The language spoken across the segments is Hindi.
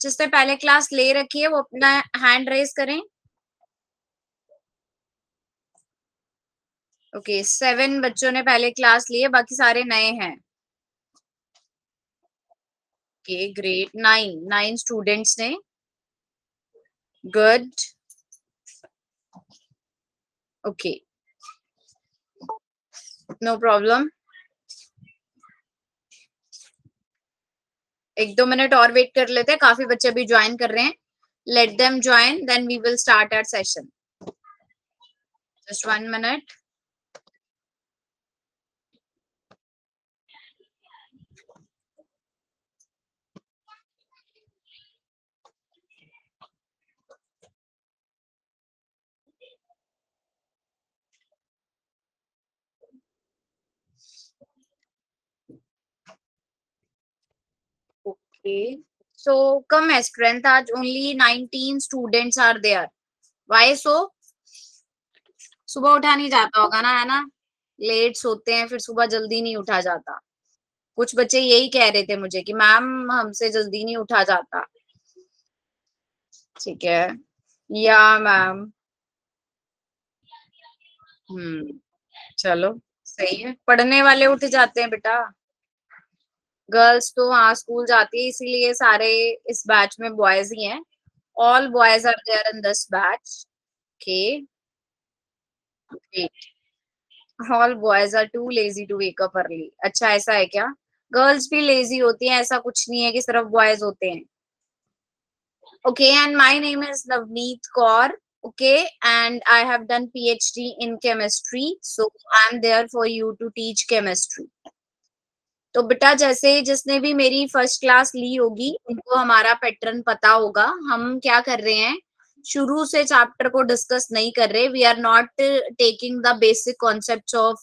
जिसने पहले क्लास ले रखी है वो अपना हैंड रेज करें। ओके, 7 बच्चों ने पहले क्लास ली है, बाकी सारे नए हैं। ओके ग्रेट, 9 स्टूडेंट्स ने। Good. Okay, no problem. 1-2 minute और वेट कर लेते हैं, काफी बच्चे अभी ज्वाइन कर रहे हैं। Let them join, then we will start our session. Just 1 minute. Okay. So कम है स्ट्रेंथ आज, only 19 students are there. Why so? सुबह उठा नहीं जाता होगा ना, है ना? लेट सोते हैं, फिर सुबह जल्दी नहीं उठा जाता। कुछ बच्चे यही कह रहे थे मुझे कि मैम हमसे जल्दी नहीं उठा जाता। ठीक है, या मैम। चलो सही है, पढ़ने वाले उठ जाते हैं बेटा। गर्ल्स तो हाँ स्कूल जाती है, इसीलिए सारे इस बैच में बॉयज ही हैं। All boys are there in this batch. Okay great. All boys are too lazy to wake up early. अच्छा ऐसा है क्या? गर्ल्स भी लेजी होती हैं, ऐसा कुछ नहीं है कि सिर्फ बॉयज होते हैं। Okay, and my name is Navneet Kaur. Okay, and I have done PhD in chemistry, so I'm there for you to teach chemistry. तो बेटा जैसे जिसने भी मेरी फर्स्ट क्लास ली होगी उनको हमारा पैटर्न पता होगा। हम क्या कर रहे हैं, शुरू से चैप्टर को डिस्कस नहीं कर रहे। We are not taking the basic concepts of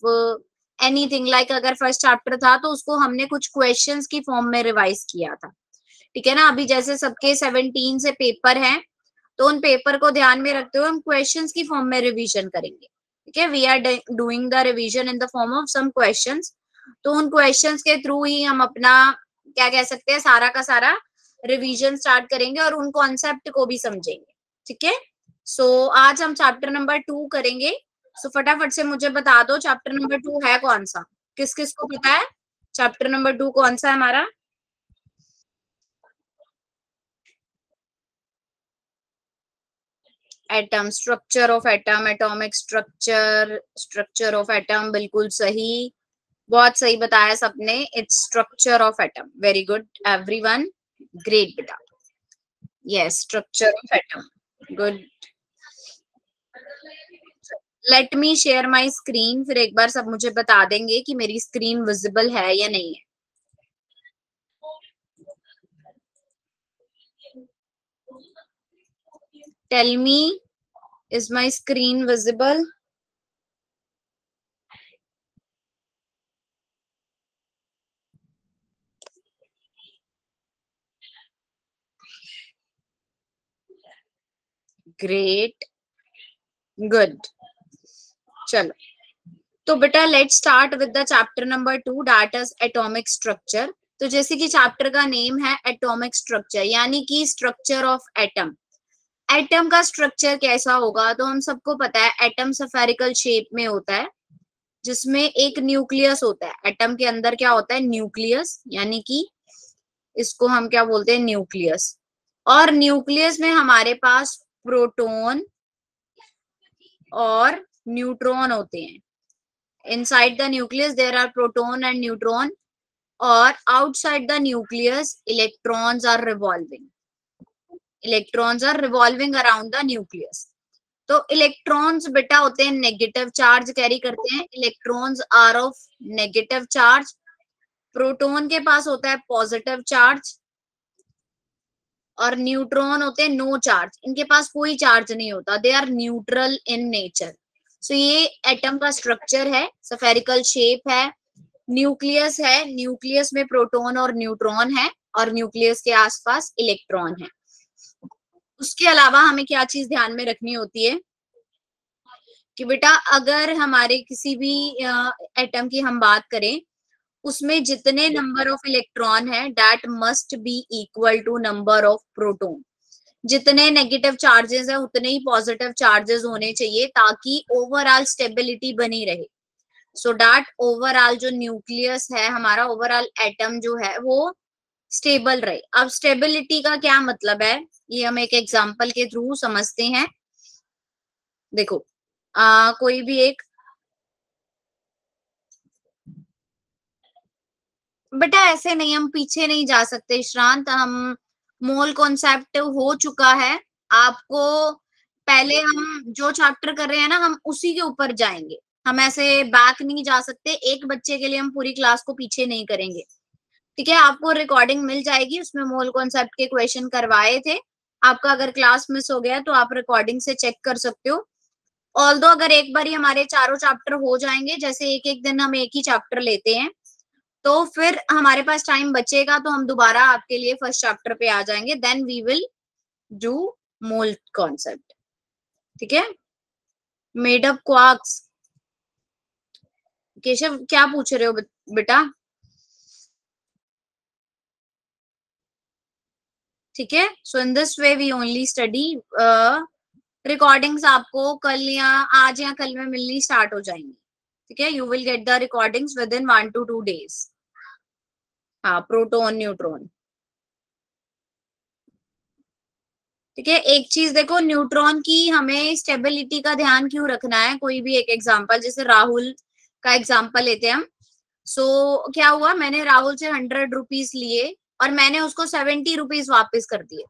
anything. Like अगर फर्स्ट चैप्टर था तो उसको हमने कुछ क्वेश्चंस की फॉर्म में रिवाइज किया था, ठीक है ना। अभी जैसे सबके 17 से पेपर हैं, तो उन पेपर को ध्यान में रखते हुए हम क्वेश्चंस की फॉर्म में रिवीजन करेंगे, ठीक है। We are doing the revision in the form of some questions. तो उन क्वेश्चंस के थ्रू ही हम अपना क्या कह सकते हैं, सारा का सारा रिवीजन स्टार्ट करेंगे और उन कॉन्सेप्ट को भी समझेंगे, ठीक है। सो आज हम चैप्टर नंबर 2 करेंगे। सो फटाफट से मुझे बता दो चैप्टर नंबर 2 है कौन सा, किस किस को पता है चैप्टर नंबर 2 कौन सा है हमारा? Atom, structure of atom, atomic structure, structure of atom, बिल्कुल सही, बहुत सही बताया सबने। It's structure of atom. Very good everyone, great बेटा। Yes, structure of atom, good. Let me share my screen, फिर एक बार सब मुझे बता देंगे कि मेरी स्क्रीन विजिबल है या नहीं है। Tell me, is my screen visible? Great, good. चलो तो बेटा let's start with the chapter number 2, that is atomic structure. तो जैसे कि चैप्टर का नेम है एटॉमिक स्ट्रक्चर, यानी कि स्ट्रक्चर ऑफ एटम। एटम का स्ट्रक्चर कैसा होगा, तो हम सबको पता है एटम स्फेरिकल शेप में होता है, जिसमें एक न्यूक्लियस होता है। एटम के अंदर क्या होता है, न्यूक्लियस, यानी कि इसको हम क्या बोलते हैं, न्यूक्लियस। और न्यूक्लियस में हमारे पास प्रोटॉन और न्यूट्रॉन होते हैं। inside the nucleus there are proton and neutron, or outside the nucleus electrons are revolving around the nucleus. तो इलेक्ट्रॉन्स बेटा होते हैं नेगेटिव चार्ज कैरी करते हैं, electrons are of negative charge. Proton के पास होता है पॉजिटिव चार्ज, और न्यूट्रॉन होते हैं नो चार्ज, इनके पास कोई चार्ज नहीं होता, they are neutral in nature. So ये एटम का स्ट्रक्चर है, स्फेरिकल शेप है, न्यूक्लियस है, न्यूक्लियस में प्रोटॉन और न्यूट्रॉन है, और न्यूक्लियस के आसपास इलेक्ट्रॉन है। उसके अलावा हमें क्या चीज ध्यान में रखनी होती है कि बेटा अगर हमारे किसी भी एटम की हम बात करें, उसमें जितने नंबर ऑफ इलेक्ट्रॉन है that must be equal to number of proton. जितने नेगेटिव चार्जेस है उतने ही पॉजिटिव चार्जेस होने चाहिए ताकि ओवरऑल स्टेबिलिटी बनी रहे। सो दैट ओवरऑल जो न्यूक्लियस है हमारा, ओवरऑल एटम जो है वो स्टेबल रहे। अब स्टेबिलिटी का क्या मतलब है ये हम एक एग्जांपल के थ्रू समझते हैं। देखो कोई भी एक, बेटा ऐसे नहीं, हम पीछे नहीं जा सकते श्रांत, हम मोल कॉन्सेप्ट हो चुका है आपको। पहले हम जो चैप्टर कर रहे हैं ना हम उसी के ऊपर जाएंगे, हम ऐसे बैक नहीं जा सकते। एक बच्चे के लिए हम पूरी क्लास को पीछे नहीं करेंगे, ठीक है। आपको रिकॉर्डिंग मिल जाएगी, उसमें मोल कॉन्सेप्ट के क्वेश्चन करवाए थे। आपका अगर क्लास मिस हो गया तो आप रिकॉर्डिंग से चेक कर सकते हो। ऑल्दो अगर एक बार ही हमारे चारों चैप्टर हो जाएंगे, जैसे एक एक दिन हम एक ही चैप्टर लेते हैं, तो फिर हमारे पास टाइम बचेगा तो हम दोबारा आपके लिए फर्स्ट चैप्टर पे आ जाएंगे, then we will do mole concept, ठीक है। मेड अप क्वार्क्स, केशव क्या पूछ रहे हो बेटा? ठीक है, so in this way we only study. Recordings आपको कल या आज या कल में मिलनी स्टार्ट हो जाएंगी, ठीक है। You will get the recordings with in 1 to 2 days। हाँ, प्रोटॉन न्यूट्रॉन, ठीक है। एक चीज देखो, न्यूट्रॉन की हमें स्टेबिलिटी का ध्यान क्यों रखना है। कोई भी एक एग्जांपल, जैसे राहुल का एग्जांपल लेते हैं हम। सो क्या हुआ, मैंने राहुल से 100 रुपीज लिए और मैंने उसको 70 रुपीज वापिस कर दिए,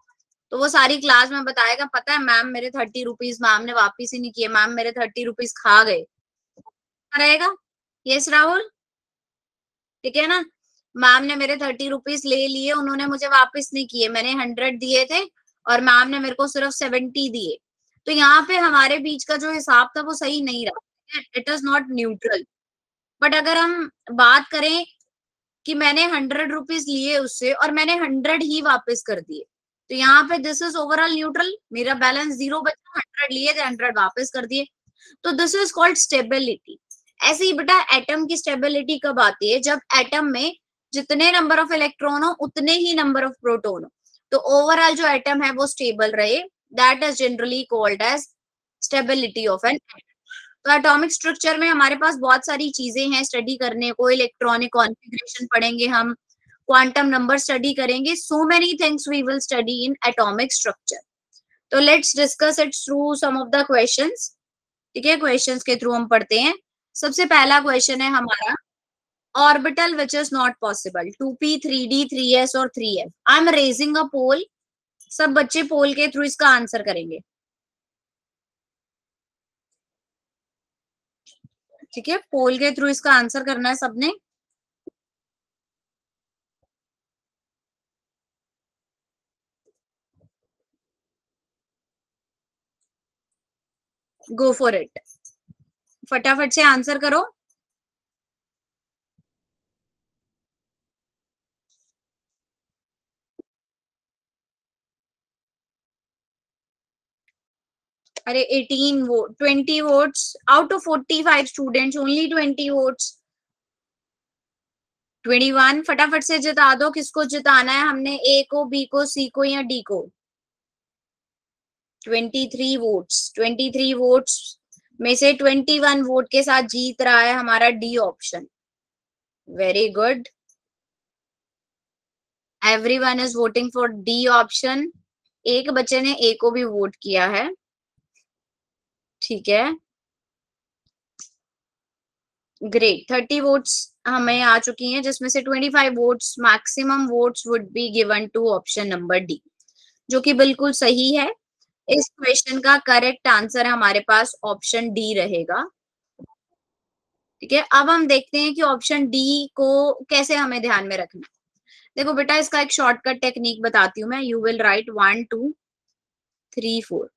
तो वो सारी क्लास में बताएगा पता है मैम मेरे 30 रुपीज मैम ने वापिस ही नहीं किए, मैम मेरे 30 रुपीज खा गए, रहेगा। यस राहुल, ठीक है ना। मैम ने मेरे 30 रुपीज ले लिए, उन्होंने मुझे वापस नहीं किए, मैंने 100 दिए थे और मैम ने मेरे को सिर्फ 70 दिए। तो यहाँ पे हमारे बीच का जो हिसाब था वो सही नहीं रहा, it is not neutral. But अगर हम बात करें कि मैंने 100 रुपीज लिए उससे और मैंने 100 ही वापस कर दिए, तो यहाँ पे दिस इज ओवरऑल न्यूट्रल। मेरा बैलेंस 0 बचा, 100 लिए थे, 100 वापस कर दिए, तो दिस इज कॉल्ड स्टेबिलिटी। ऐसे ही बेटा एटम की स्टेबिलिटी कब आती है, जब एटम में जितने नंबर ऑफ इलेक्ट्रॉन हो उतने ही नंबर ऑफ प्रोटॉन हो, तो ओवरऑल जो एटम है वो स्टेबल रहे, that is generally called as stability of an atom. तो एटॉमिक स्ट्रक्चर में हमारे पास बहुत सारी चीजें हैं स्टडी करने को, इलेक्ट्रॉनिक कॉन्फ़िगरेशन पढ़ेंगे हम, क्वांटम नंबर स्टडी करेंगे, so many things we will study in atomic structure. तो let's discuss it through some of the questions, ठीक है। क्वेश्चंस के थ्रू हम पढ़ते हैं। सबसे पहला क्वेश्चन है हमारा, orbital which is not possible, 2p 3d 3s और 3f। I am raising a पोल, सब बच्चे पोल के थ्रू इसका आंसर करेंगे, ठीक है। पोल के थ्रू इसका आंसर करना है सबने। गो फॉर इट, फटाफट से आंसर करो। अरे 18 vote, 20 votes out of 45 students, only 20 votes. 21 फटाफट से जिता दो, किसको जिताना है हमने, ए को, बी को, सी को या डी को। 23 वोट्स, 23 वोट्स में से 21 वोट के साथ जीत रहा है हमारा D option. Very good, everyone is voting for D option. एक बच्चे ने ए को भी वोट किया है, ठीक है। ग्रेट, 30 वोट्स हमें आ चुकी हैं, जिसमें से 25 votes, maximum votes would be given to option number D, जो कि बिल्कुल सही है। इस क्वेश्चन का करेक्ट आंसर हमारे पास ऑप्शन डी रहेगा, ठीक है। अब हम देखते हैं कि ऑप्शन डी को कैसे हमें ध्यान में रखना है। देखो बेटा, इसका एक शॉर्टकट टेक्निक बताती हूँ मैं। यू विल राइट 1 2 3 4,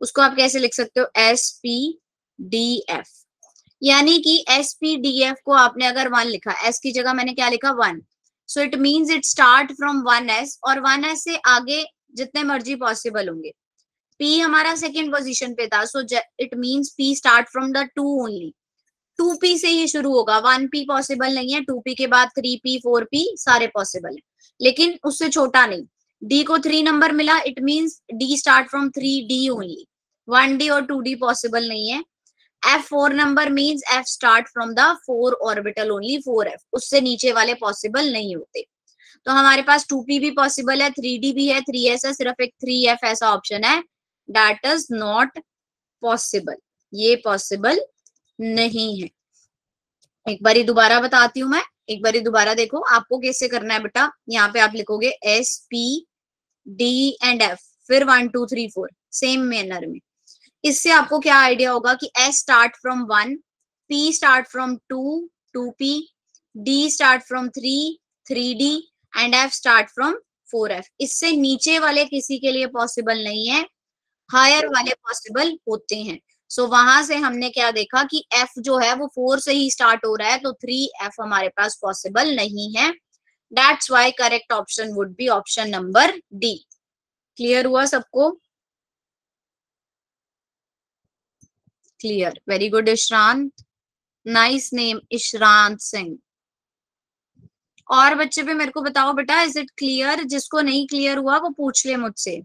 उसको आप कैसे लिख सकते हो, SP DF, यानी कि SPDF को आपने अगर 1 लिखा, S की जगह मैंने क्या लिखा 1, so it means it start from 1s और 1s से आगे जितने मर्जी पॉसिबल होंगे। P हमारा सेकेंड पोजीशन पे था, so it means P start from the 2 only, 2p से ही शुरू होगा, 1p पॉसिबल नहीं है, 2p के बाद 3p 4p सारे पॉसिबल है, लेकिन उससे छोटा नहीं। d को 3 नंबर मिला, it means d start from 3d only, 1d और 2d पॉसिबल नहीं है। f 4 number means f start from the 4 orbital only, 4f, उससे नीचे वाले पॉसिबल नहीं होते। तो हमारे पास 2p भी पॉसिबल है, 3d भी है, 3s है, सिर्फ एक 3f ऐसा ऑप्शन है, दैट इज नॉट पॉसिबल, ये पॉसिबल नहीं है। एक बारी दोबारा बताती हूं मैं, एक बारी दोबारा देखो आपको कैसे करना है बेटा। यहाँ पे आप लिखोगे S P D and F, फिर 1 2 3 4 सेम मैनर में। इससे आपको क्या आइडिया होगा कि S start from 1, P start from 2 2p, D start from 3 3d and F start from 4f। इससे नीचे वाले किसी के लिए पॉसिबल नहीं है, हायर वाले पॉसिबल होते हैं। सो वहां से हमने क्या देखा कि F जो है वो 4 से ही स्टार्ट हो रहा है, तो 3f हमारे पास पॉसिबल नहीं है। That's why correct option would be option number D. Clear हुआ सबको? Clear, very good Ishrant, nice name Ishrant Singh. और बच्चे भी मेरे को बताओ बेटा, इज इट क्लियर? जिसको नहीं क्लियर हुआ वो पूछ ले मुझसे।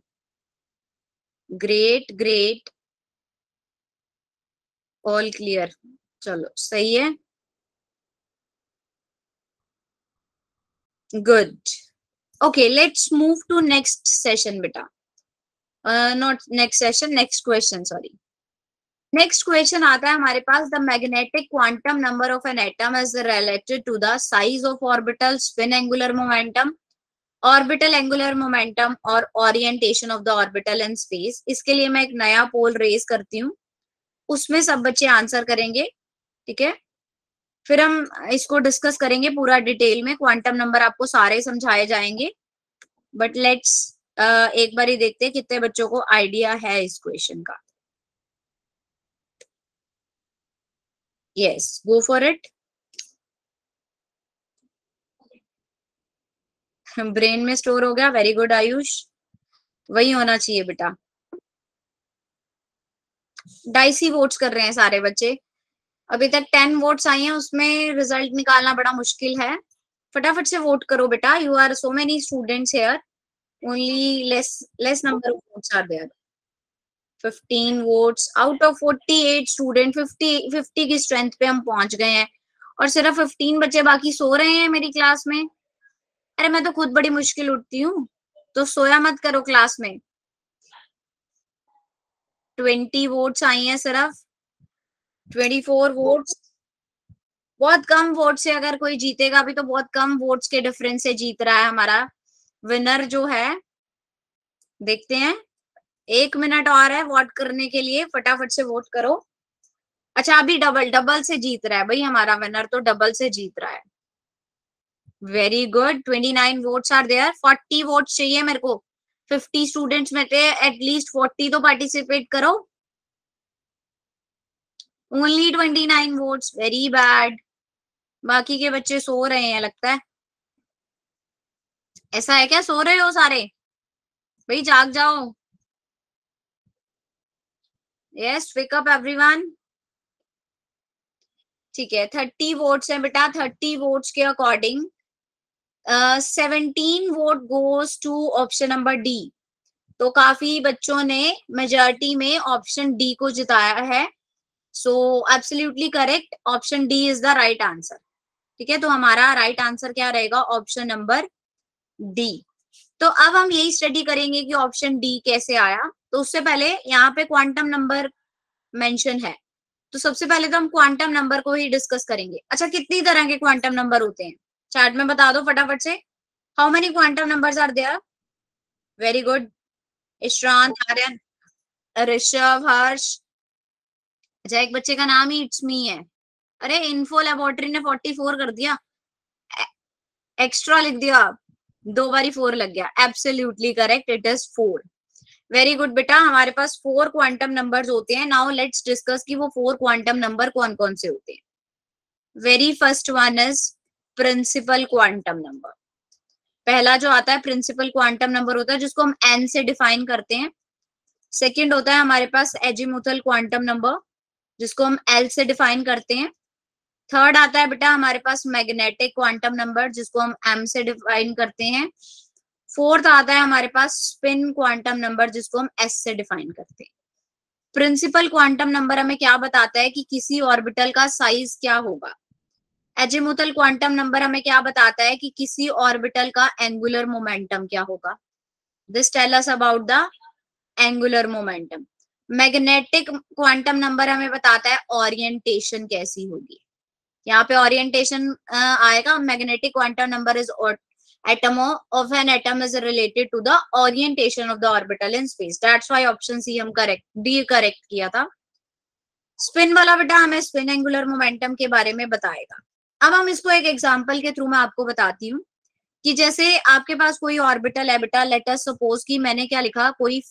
ग्रेट ग्रेट, ऑल क्लियर, चलो सही है, good. Okay, let's move to next session बेटा, not next session, next question, sorry. Next question आता है हमारे पास, the magnetic quantum number of an atom is related to the size of orbital, spin angular momentum, orbital angular momentum और orientation of the orbital in space. इसके लिए मैं एक नया पोल रेज करती हूँ, उसमें सब बच्चे आंसर करेंगे, ठीक है? फिर हम इसको डिस्कस करेंगे पूरा डिटेल में, क्वांटम नंबर आपको सारे समझाए जाएंगे। बट लेट्स एक बार ही देखते हैं कितने बच्चों को आइडिया है इस क्वेश्चन का। Yes, go for it. Brain में स्टोर हो गया, वेरी गुड आयुष, वही होना चाहिए बेटा। डाइसी वोट्स कर रहे हैं सारे बच्चे, अभी तक 10 वोट्स आई हैं, उसमें रिजल्ट निकालना बड़ा मुश्किल है। फटाफट से वोट करो बेटा, you are so many students here, only less number of votes are there. 15 votes out of 48 student, 50 की स्ट्रेंथ पे हम पहुंच गए हैं, और सिर्फ 15 बच्चे बाकी सो रहे हैं मेरी क्लास में। अरे मैं तो खुद बड़ी मुश्किल उठती हूँ, तो सोया मत करो क्लास में। 20 वोट्स आई हैं सिर्फ, 24 वोट्स, बहुत कम वोट से अगर कोई जीतेगा भी तो बहुत कम वोट्स के डिफरेंस से जीत रहा है हमारा विनर जो है। देखते हैं, 1 मिनट और है वोट करने के लिए, फटाफट से वोट करो। अच्छा, अभी डबल डबल से जीत रहा है भाई हमारा विनर, तो डबल से जीत रहा है। Very good, 29 votes are there, 40 votes चाहिए मेरे को, 50 स्टूडेंट्स में से एटलीस्ट 40 तो पार्टिसिपेट करो। ओनली 29 वोट्स, वेरी बैड, बाकी के बच्चे सो रहे हैं लगता है। ऐसा है क्या, सो रहे हो सारे? भाई जाग जाओ। Yes, wake up everyone. ठीक है, 30 वोट्स हैं बेटा, 30 वोट्स के according 17 vote goes to option number D. तो काफी बच्चों ने मेजॉरिटी में ऑप्शन डी को जिताया है, so absolutely correct, option D is the right answer. ठीक है, तो हमारा राइट आंसर क्या रहेगा, ऑप्शन नंबर डी। तो अब हम यही स्टडी करेंगे कि ऑप्शन डी कैसे आया। तो उससे पहले यहाँ पे क्वांटम नंबर मेंशन है, तो सबसे पहले तो हम क्वांटम नंबर को ही डिस्कस करेंगे। अच्छा, कितनी तरह के क्वांटम नंबर होते हैं चार्ट में बता दो फटाफट से, how many quantum numbers are there? Very good, Ishran, Aryan, Rishabh, Harsh. अच्छा, एक बच्चे का नाम ही इट्स मी है, अरे इन्फो लेबोरेटरी ने 44 कर दिया, एक्स्ट्रा लिख दिया, 2 बारी 4 लग गया। Absolutely correct, it is 4। Very good बेटा, हमारे पास 4 क्वांटम नंबर्स होते हैं। नाउ लेट्स डिस्कस कि वो 4 क्वांटम नंबर कौन कौन से होते हैं। Very first one is principal quantum number. पहला जो आता है प्रिंसिपल क्वांटम नंबर होता है, जिसको हम एन से डिफाइन करते हैं। सेकंड होता है हमारे पास एजीमुथल क्वांटम नंबर, जिसको हम एल से डिफाइन करते हैं। थर्ड आता है बेटा हमारे पास मैग्नेटिक क्वांटम नंबर, जिसको हम m से डिफाइन करते हैं। फोर्थ आता है हमारे पास स्पिन क्वांटम नंबर, जिसको हम s से डिफाइन करते हैं। प्रिंसिपल क्वांटम नंबर हमें क्या बताता है कि किसी ऑर्बिटल का साइज क्या होगा। एजीमुथल क्वांटम नंबर हमें क्या बताता है कि किसी ऑर्बिटल का एंगुलर मोमेंटम क्या होगा। This tell us about the angular momentum. Magnetic quantum number हमें बताता है ओरिएंटेशन कैसी होगी। यहाँ पे ओरिएंटेशन आएगा। Magnetic quantum number is atom of an atom is related to the orientation of the orbital in space. That's why option C हम करेक्ट डी करेक्ट किया था। स्पिन वाला बेटा हमें स्पिन एंगुलर मोमेंटम के बारे में बताएगा। अब हम इसको एक एग्जांपल के थ्रू मैं आपको बताती हूँ कि जैसे आपके पास कोई ऑर्बिटल है बेटा, लेट अस सपोज कि मैंने क्या लिखा, कोई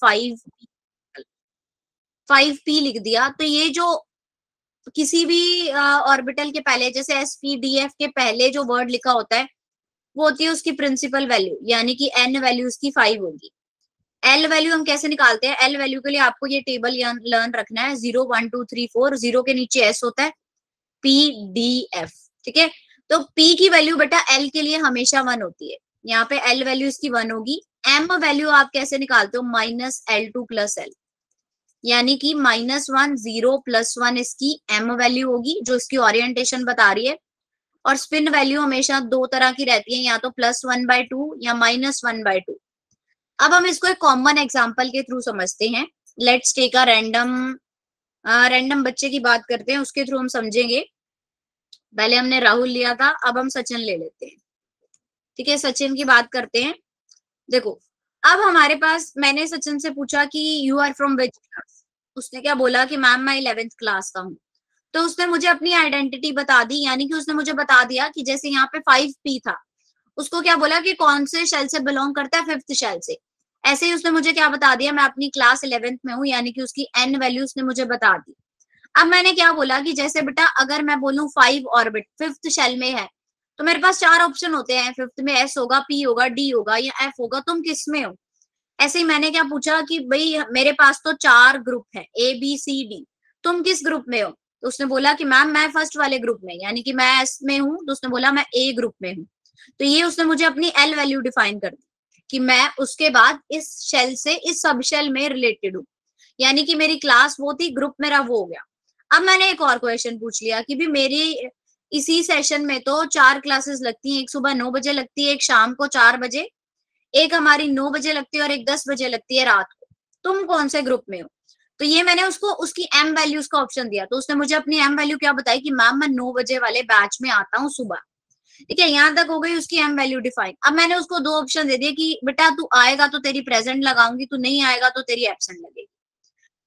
5p लिख दिया। तो ये जो किसी भी ऑर्बिटल के पहले जैसे sp-df के पहले जो वर्ड लिखा होता है वो होती है उसकी प्रिंसिपल वैल्यू, यानी कि n वैल्यू उसकी 5 होगी। l वैल्यू हम कैसे निकालते हैं, l वैल्यू के लिए आपको ये टेबल लर्न रखना है। 0 1 2 3 4, 0 के नीचे s होता है, p d f, ठीक है। तो p की वैल्यू बेटा l के लिए हमेशा 1 होती है। यहाँ पे l वैल्यू इसकी 1 होगी। m वैल्यू आप कैसे निकालते हो, -l2 + l, यानी कि -1 0 + 1 इसकी m वैल्यू होगी जो इसकी ओरिएंटेशन बता रही है। और स्पिन वैल्यू हमेशा दो तरह की रहती है, या तो +1/2 या -1/2। अब हम इसको एक कॉमन एग्जांपल के थ्रू समझते हैं। लेट्स टेक अ रैंडम बच्चे की बात करते हैं, उसके थ्रू हम समझेंगे। पहले हमने राहुल लिया था, अब हम सचिन ले लेते हैं, ठीक है। सचिन की बात करते हैं। देखो अब हमारे पास, मैंने सचिन से पूछा कि you are from which class. उसने क्या बोला कि मैम मैं 11th क्लास का हूँ। तो उसने मुझे अपनी आइडेंटिटी बता दी, यानी कि उसने मुझे बता दिया कि जैसे यहाँ पे 5p था, उसको क्या बोला कि कौन से शेल से बिलोंग करता है, 5th शेल से। ऐसे ही उसने मुझे क्या बता दिया, मैं अपनी क्लास 11th में हूँ, यानी कि उसकी n वैल्यू उसने मुझे बता दी। अब मैंने क्या बोला कि जैसे बेटा अगर मैं बोलूं 5 ऑर्बिट 5th शेल में है, तो मेरे पास 4 ऑप्शन होते हैं। 5th में s होगा, p होगा, d होगा या f होगा, तुम किस में हो। ऐसे ही मैंने क्या पूछा कि भाई मेरे पास तो 4 ग्रुप है, a b c d, तुम किस ग्रुप में हो। तो उसने बोला कि मैम मैं फर्स्ट वाले ग्रुप में, यानी कि मैं एस में हूँ। तो उसने बोला मैं ए ग्रुप में हूँ। तो ये उसने मुझे अपनी एल वैल्यू डिफाइन कर दी कि मैं उसके बाद इस शेल से इस सब शेल में रिलेटेड हूँ, यानी कि मेरी क्लास वो थी, ग्रुप मेरा वो हो गया। अब मैंने एक और क्वेश्चन पूछ लिया कि भी मेरी इसी सेशन में तो 4 क्लासेस लगती हैं, एक सुबह 9 बजे लगती है, एक शाम को 4 बजे, एक हमारी 9 बजे लगती है और एक 10 बजे लगती है रात को। तुम कौन से ग्रुप में हो। तो ये मैंने उसको उसकी एम वैल्यूज का ऑप्शन दिया। तो उसने मुझे अपनी एम वैल्यू क्या बताई कि मैम मैं 9 बजे वाले बैच में आता हूँ सुबह, ठीक है। यहाँ तक हो गई उसकी एम वैल्यू डिफाइन। अब मैंने उसको 2 ऑप्शन दे दिए कि बेटा तू आएगा तो तेरी प्रेजेंट लगाऊंगी, तू नहीं आएगा तो तेरी एब्सेंट लगेगी।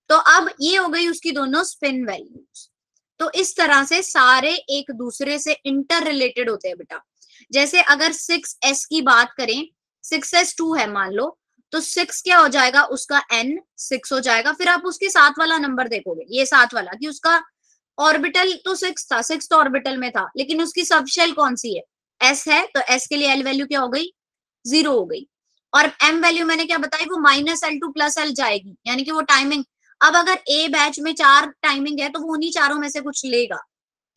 तो अब ये हो गई उसकी दोनों स्पिन वैल्यूज। तो इस तरह से सारे एक दूसरे से इंटर रिलेटेड होते हैं बेटा। जैसे अगर 6s की बात करें, 6s 2 है मान लो, तो 6 क्या हो जाएगा, उसका n 6 हो जाएगा। फिर आप उसके साथ वाला नंबर देखोगे, ये साथ वाला, कि उसका ऑर्बिटल तो 6 था, 6th ऑर्बिटल में था, लेकिन उसकी सबशेल कौन सी है, s है। तो s के लिए l वैल्यू क्या हो गई, 0 हो गई। और m वैल्यू मैंने क्या बताई, वो -l2 + l जाएगी, यानी कि वो टाइमिंग। अब अगर ए बैच में 4 टाइमिंग है तो वो उन्हीं चारों में से कुछ लेगा,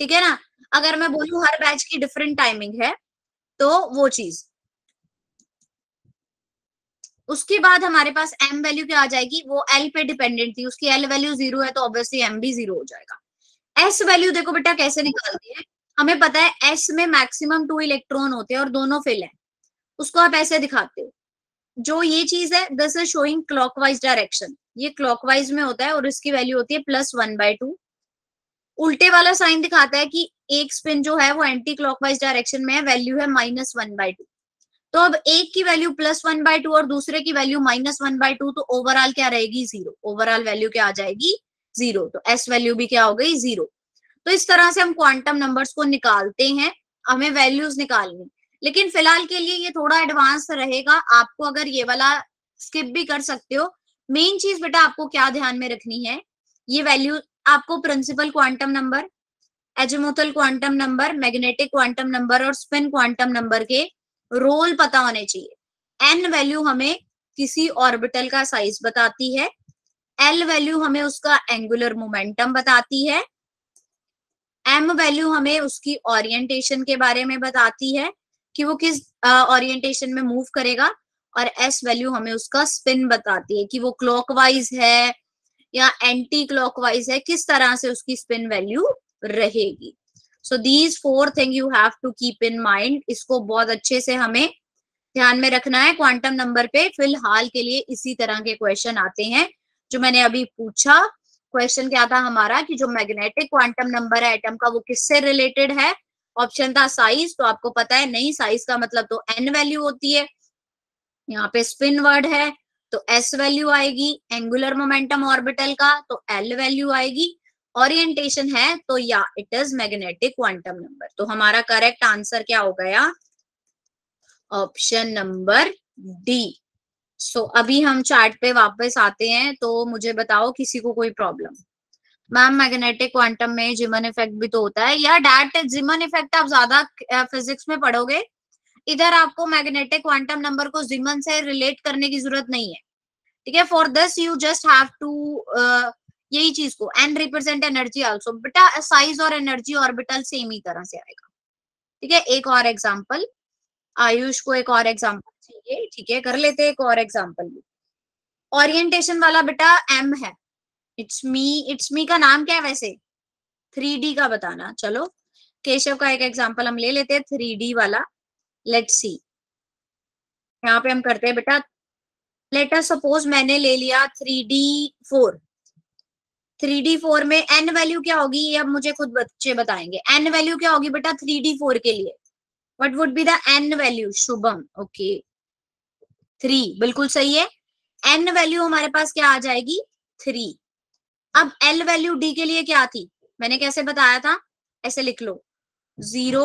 ठीक है ना। अगर मैं बोलूं हर बैच की डिफरेंट टाइमिंग है तो वो चीज। उसके बाद हमारे पास m वैल्यू क्या आ जाएगी, वो l पे डिपेंडेंट थी, उसकी l वैल्यू 0 है तो ऑब्वियसली m भी 0 हो जाएगा। s वैल्यू देखो बेटा कैसे निकालती है, हमें पता है s में मैक्सिमम 2 इलेक्ट्रॉन होते हैं और दोनों फिल है। उसको आप ऐसे दिखाते हो, जो ये चीज है this is showing clockwise direction, ये क्लॉकवाइज में होता है और इसकी वैल्यू होती है +1/2। उल्टे वाला साइन दिखाता है कि एक स्पिन जो है वो एंटी क्लॉकवाइज डायरेक्शन में है, वैल्यू है -1/2। तो अब एक की वैल्यू +1/2 और दूसरे की वैल्यू -1/2, तो ओवरऑल क्या रहेगी, 0। ओवरऑल वैल्यू क्या आ जाएगी, 0। तो एस वैल्यू भी क्या हो गई, 0। तो इस तरह से हम क्वांटम नंबर्स को निकालते हैं, हमें वैल्यूज निकालनी। लेकिन फिलहाल के लिए ये थोड़ा एडवांस रहेगा, आपको अगर ये वाला स्किप भी कर सकते हो। मेन चीज बेटा आपको क्या ध्यान में रखनी है, ये वैल्यू आपको principal quantum number, azimuthal quantum number, magnetic quantum number और स्पिन क्वांटम नंबर के रोल पता होने चाहिए। एन वैल्यू हमें किसी ऑर्बिटल का साइज बताती है, एल वैल्यू हमें उसका एंगुलर मोमेंटम बताती है, एम वैल्यू हमें उसकी ओरिएंटेशन के बारे में बताती है कि वो किस ओरिएंटेशन में मूव करेगा, और एस वैल्यू हमें उसका स्पिन बताती है कि वो क्लॉकवाइज है या एंटी क्लॉकवाइज है, किस तरह से उसकी स्पिन वैल्यू रहेगी. So these 4 thing you have to keep in mind. इसको बहुत अच्छे से हमें ध्यान में रखना है. क्वांटम नंबर पे फिलहाल के लिए इसी तरह के क्वेश्चन आते हैं जो मैंने अभी पूछा. क्वेश्चन क्या था हमारा कि जो मैग्नेटिक क्वांटम नंबर है एटम का वो किससे रिलेटेड है. ऑप्शन था साइज, तो आपको पता है नहीं, साइज का मतलब तो एन वैल्यू होती है. यहाँ पे स्पिन वर्ड है तो एस वैल्यू आएगी. एंगुलर मोमेंटम ऑर्बिटल का तो एल वैल्यू आएगी. ओरिएंटेशन है तो या it is magnetic quantum number. तो हमारा करेक्ट आंसर क्या हो गया, ऑप्शन नंबर डी. सो अभी हम चार्ट पे वापस आते हैं. तो मुझे बताओ किसी को कोई प्रॉब्लम. मैम मैग्नेटिक क्वांटम में जिमन इफेक्ट भी तो होता है. या डैट जिमन इफेक्ट आप ज्यादा फिजिक्स में पढ़ोगे. इधर आपको मैग्नेटिक क्वांटम नंबर को जिमन से रिलेट करने की जरूरत नहीं है. ठीक है, for this you just have to यही चीज को एन रिप्रेजेंट एनर्जी आल्सो. बेटा साइज और एनर्जी ऑर्बिटल सेम ही तरह से आएगा. ठीक है, एक और एग्जांपल. आयुष को एक और एग्जांपल चाहिए. ठीक है, कर लेते हैं एक और एग्जांपल भी. ओरिएंटेशन वाला बेटा एम है. इट्स मी का नाम क्या है वैसे, 3D का बताना. चलो केशव का एक एग्जांपल हम ले लेते हैं 3D वाला. Let's see. यहाँ पे हम करते हैं बेटा, लेट अस सपोज मैंने ले लिया 3D4. 3D4 में एन वैल्यू क्या होगी ये अब मुझे खुद बच्चे बताएंगे. एन वैल्यू क्या होगी बेटा 3D4 के लिए. What would be the n value. Shubham okay 3 बिल्कुल सही है. एन वैल्यू हमारे पास क्या आ जाएगी 3. अब एल वैल्यू डी के लिए क्या थी, मैंने कैसे बताया था, ऐसे लिख लो 0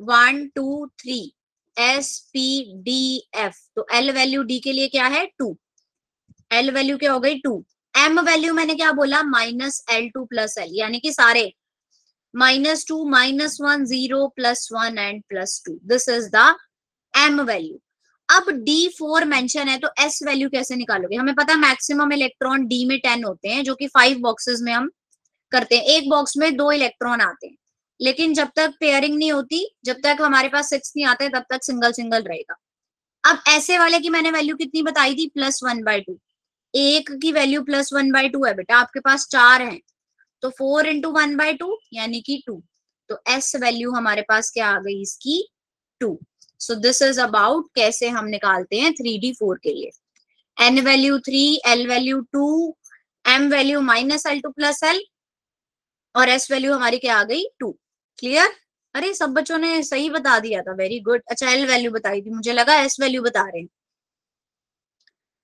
1 2 3 SPDF. तो एल वैल्यू डी के लिए क्या है 2. एल वैल्यू क्या हो गई 2. एम वैल्यू मैंने क्या बोला -L2 + L, यानी कि सारे -2 -1 0 +1 and +2. This is the m value. अब D4 मेंशन है तो S वैल्यू कैसे निकालोगे. हमें पता है मैक्सिमम इलेक्ट्रॉन D में 10 होते हैं, जो कि 5 बॉक्सेस में हम करते हैं. एक बॉक्स में 2 इलेक्ट्रॉन आते हैं, लेकिन जब तक पेयरिंग नहीं होती, जब तक हमारे पास 6 नहीं आते, तब तक सिंगल सिंगल रहेगा. अब ऐसे वाले की मैंने वैल्यू कितनी बताई थी +1/2. एक की वैल्यू +1/2 है बेटा, आपके पास 4 है तो 4 × 1/2 यानी कि 2. तो S वैल्यू हमारे पास क्या आ गई इसकी 2. सो दिस इज अबाउट कैसे हम निकालते हैं 3D4 के लिए. N value 3, L value 2, M value -L2 + L और S वैल्यू हमारी क्या आ गई 2. क्लियर. अरे सब बच्चों ने सही बता दिया था, वेरी गुड. अच्छा L वैल्यू बताई थी, मुझे लगा S वैल्यू बता रहे हैं.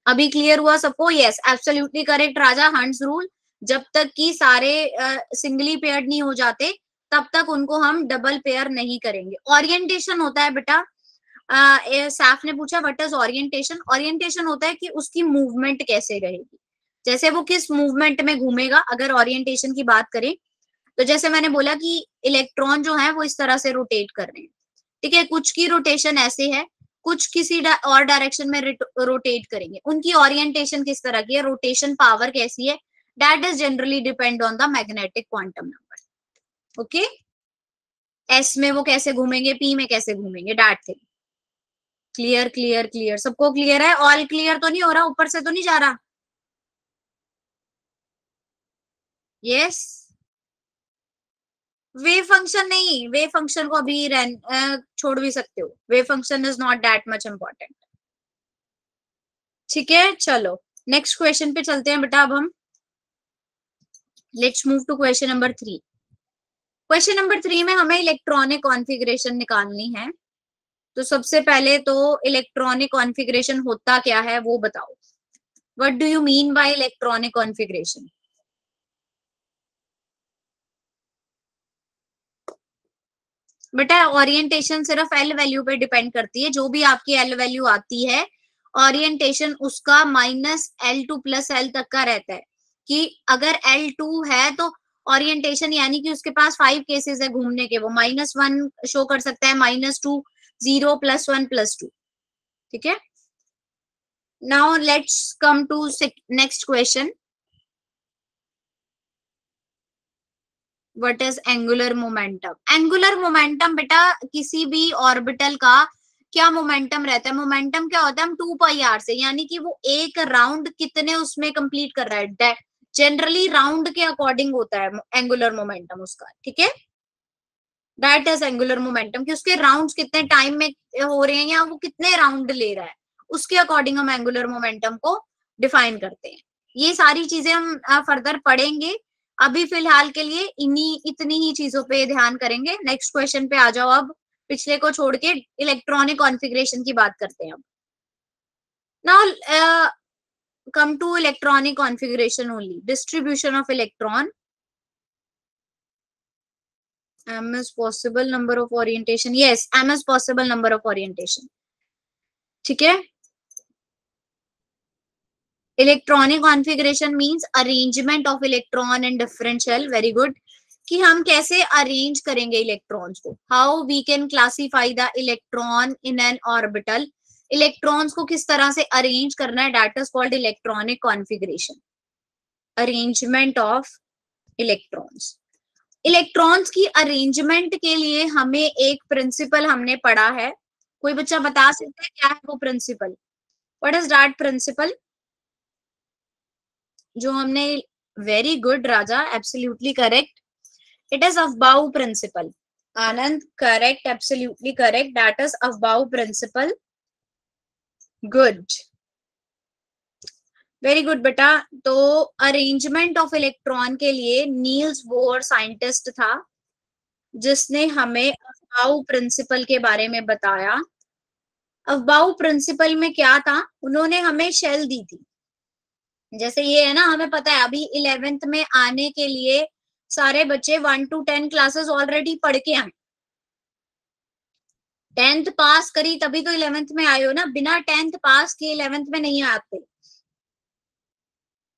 अभी क्लियर हुआ सबको. यस एब्सोल्युटली करेक्ट राजा. हंट्स रूल, जब तक कि सारे सिंगली पेयर्ड नहीं हो जाते तब तक उनको हम डबल पेयर नहीं करेंगे. ओरिएंटेशन होता है बेटा, सैफ ने पूछा व्हाट इज ओरिएंटेशन. ओरिएंटेशन होता है कि उसकी मूवमेंट कैसे रहेगी, जैसे वो किस मूवमेंट में घूमेगा. अगर ओरिएंटेशन की बात करें तो जैसे मैंने बोला कि इलेक्ट्रॉन जो है वो इस तरह से रोटेट कर रहे हैं. ठीक है, कुछ की रोटेशन ऐसे है, कुछ किसी और डायरेक्शन में रोटेट करेंगे. उनकी ओरिएंटेशन किस तरह की है, रोटेशन पावर कैसी है, that is generally depend on the magnetic quantum number. Okay, S में वो कैसे घूमेंगे, पी में कैसे घूमेंगे, that thing. Clear clear clear, सबको क्लियर है. ऑल क्लियर तो नहीं हो रहा, ऊपर से तो नहीं जा रहा. यस वेव फंक्शन नहीं, वेव फंक्शन को अभी छोड़ भी सकते हो. Wave function is not that much important. ठीक है चलो नेक्स्ट क्वेश्चन पे चलते हैं बेटा. अब हम let's move to question number 3. Question number 3 में हमें इलेक्ट्रॉनिक कॉन्फ़िगरेशन निकालनी है. तो सबसे पहले तो इलेक्ट्रॉनिक कॉन्फ़िगरेशन होता क्या है वो बताओ. What do you mean by electronic configuration. बेटा ओरिएंटेशन सिर्फ एल वैल्यू पे डिपेंड करती है. जो भी आपकी एल वैल्यू आती है ओरिएंटेशन उसका -L2 + L तक का रहता है. कि अगर L2 है तो ओरिएंटेशन यानी कि उसके पास 5 केसेस है घूमने के, वो -1 शो कर सकता है, -2 0 +1 +2. ठीक है, now let's come to next question. What is angular momentum? Angular momentum बेटा किसी भी ऑर्बिटल का क्या मोमेंटम रहता है? मोमेंटम क्या होता है? हम 2πr से, यानी कि वो एक राउंड कितने उसमें कंप्लीट कर रहा है, जनरली राउंड के अकॉर्डिंग होता है एंगुलर मोमेंटम उसका, ठीक है। दैट इज एंगुलर मोमेंटम, कि उसके राउंड्स कितने टाइम में हो रहे हैं या वो कितने राउंड ले रहा है, उसके अकॉर्डिंग हम एंगुलर मोमेंटम को डिफाइन करते हैं। ये सारी चीजें हम फर्दर पढ़ेंगे, अभी फिलहाल के लिए इतनी ही चीजों पे ध्यान करेंगे। नेक्स्ट क्वेश्चन पे आ जाओ, अब पिछले को छोड़ के इलेक्ट्रॉनिक कॉन्फ़िगरेशन की बात करते हैं अब। Now come to electronic configuration only. Distribution of electron. M is possible number of orientation. Yes, M is possible number of orientation. ठीक है। Electronic configuration means arrangement of electron in different shell. Very good. कि हम कैसे अरेंज करेंगे इलेक्ट्रॉन्स को, how we can classify the electron in an orbital. Electrons को किस तरह से अरेंज करना है, that is called electronic configuration, arrangement of electrons. Electrons की अरेंजमेंट के लिए हमें एक प्रिंसिपल हमने पढ़ा है, कोई बच्चा बता सकता है क्या है वो principle? What is that principle जो हमने? Very good Raja, absolutely correct, it is aufbau principle. Anand correct, absolutely correct, that is aufbau principle. Good, very good बेटा। तो अरेंजमेंट ऑफ इलेक्ट्रॉन के लिए नील्स बोर साइंटिस्ट था जिसने हमें अफबाउ प्रिंसिपल के बारे में बताया। अफबाउ प्रिंसिपल में क्या था, उन्होंने हमें शेल दी थी। जैसे ये है ना, हमें पता है अभी 11th में आने के लिए सारे बच्चे 1 to 10 क्लासेस ऑलरेडी पढ़ के आए। 10th पास करी तभी तो 11th में आए हो ना, बिना 10th पास किए 11th में नहीं आते,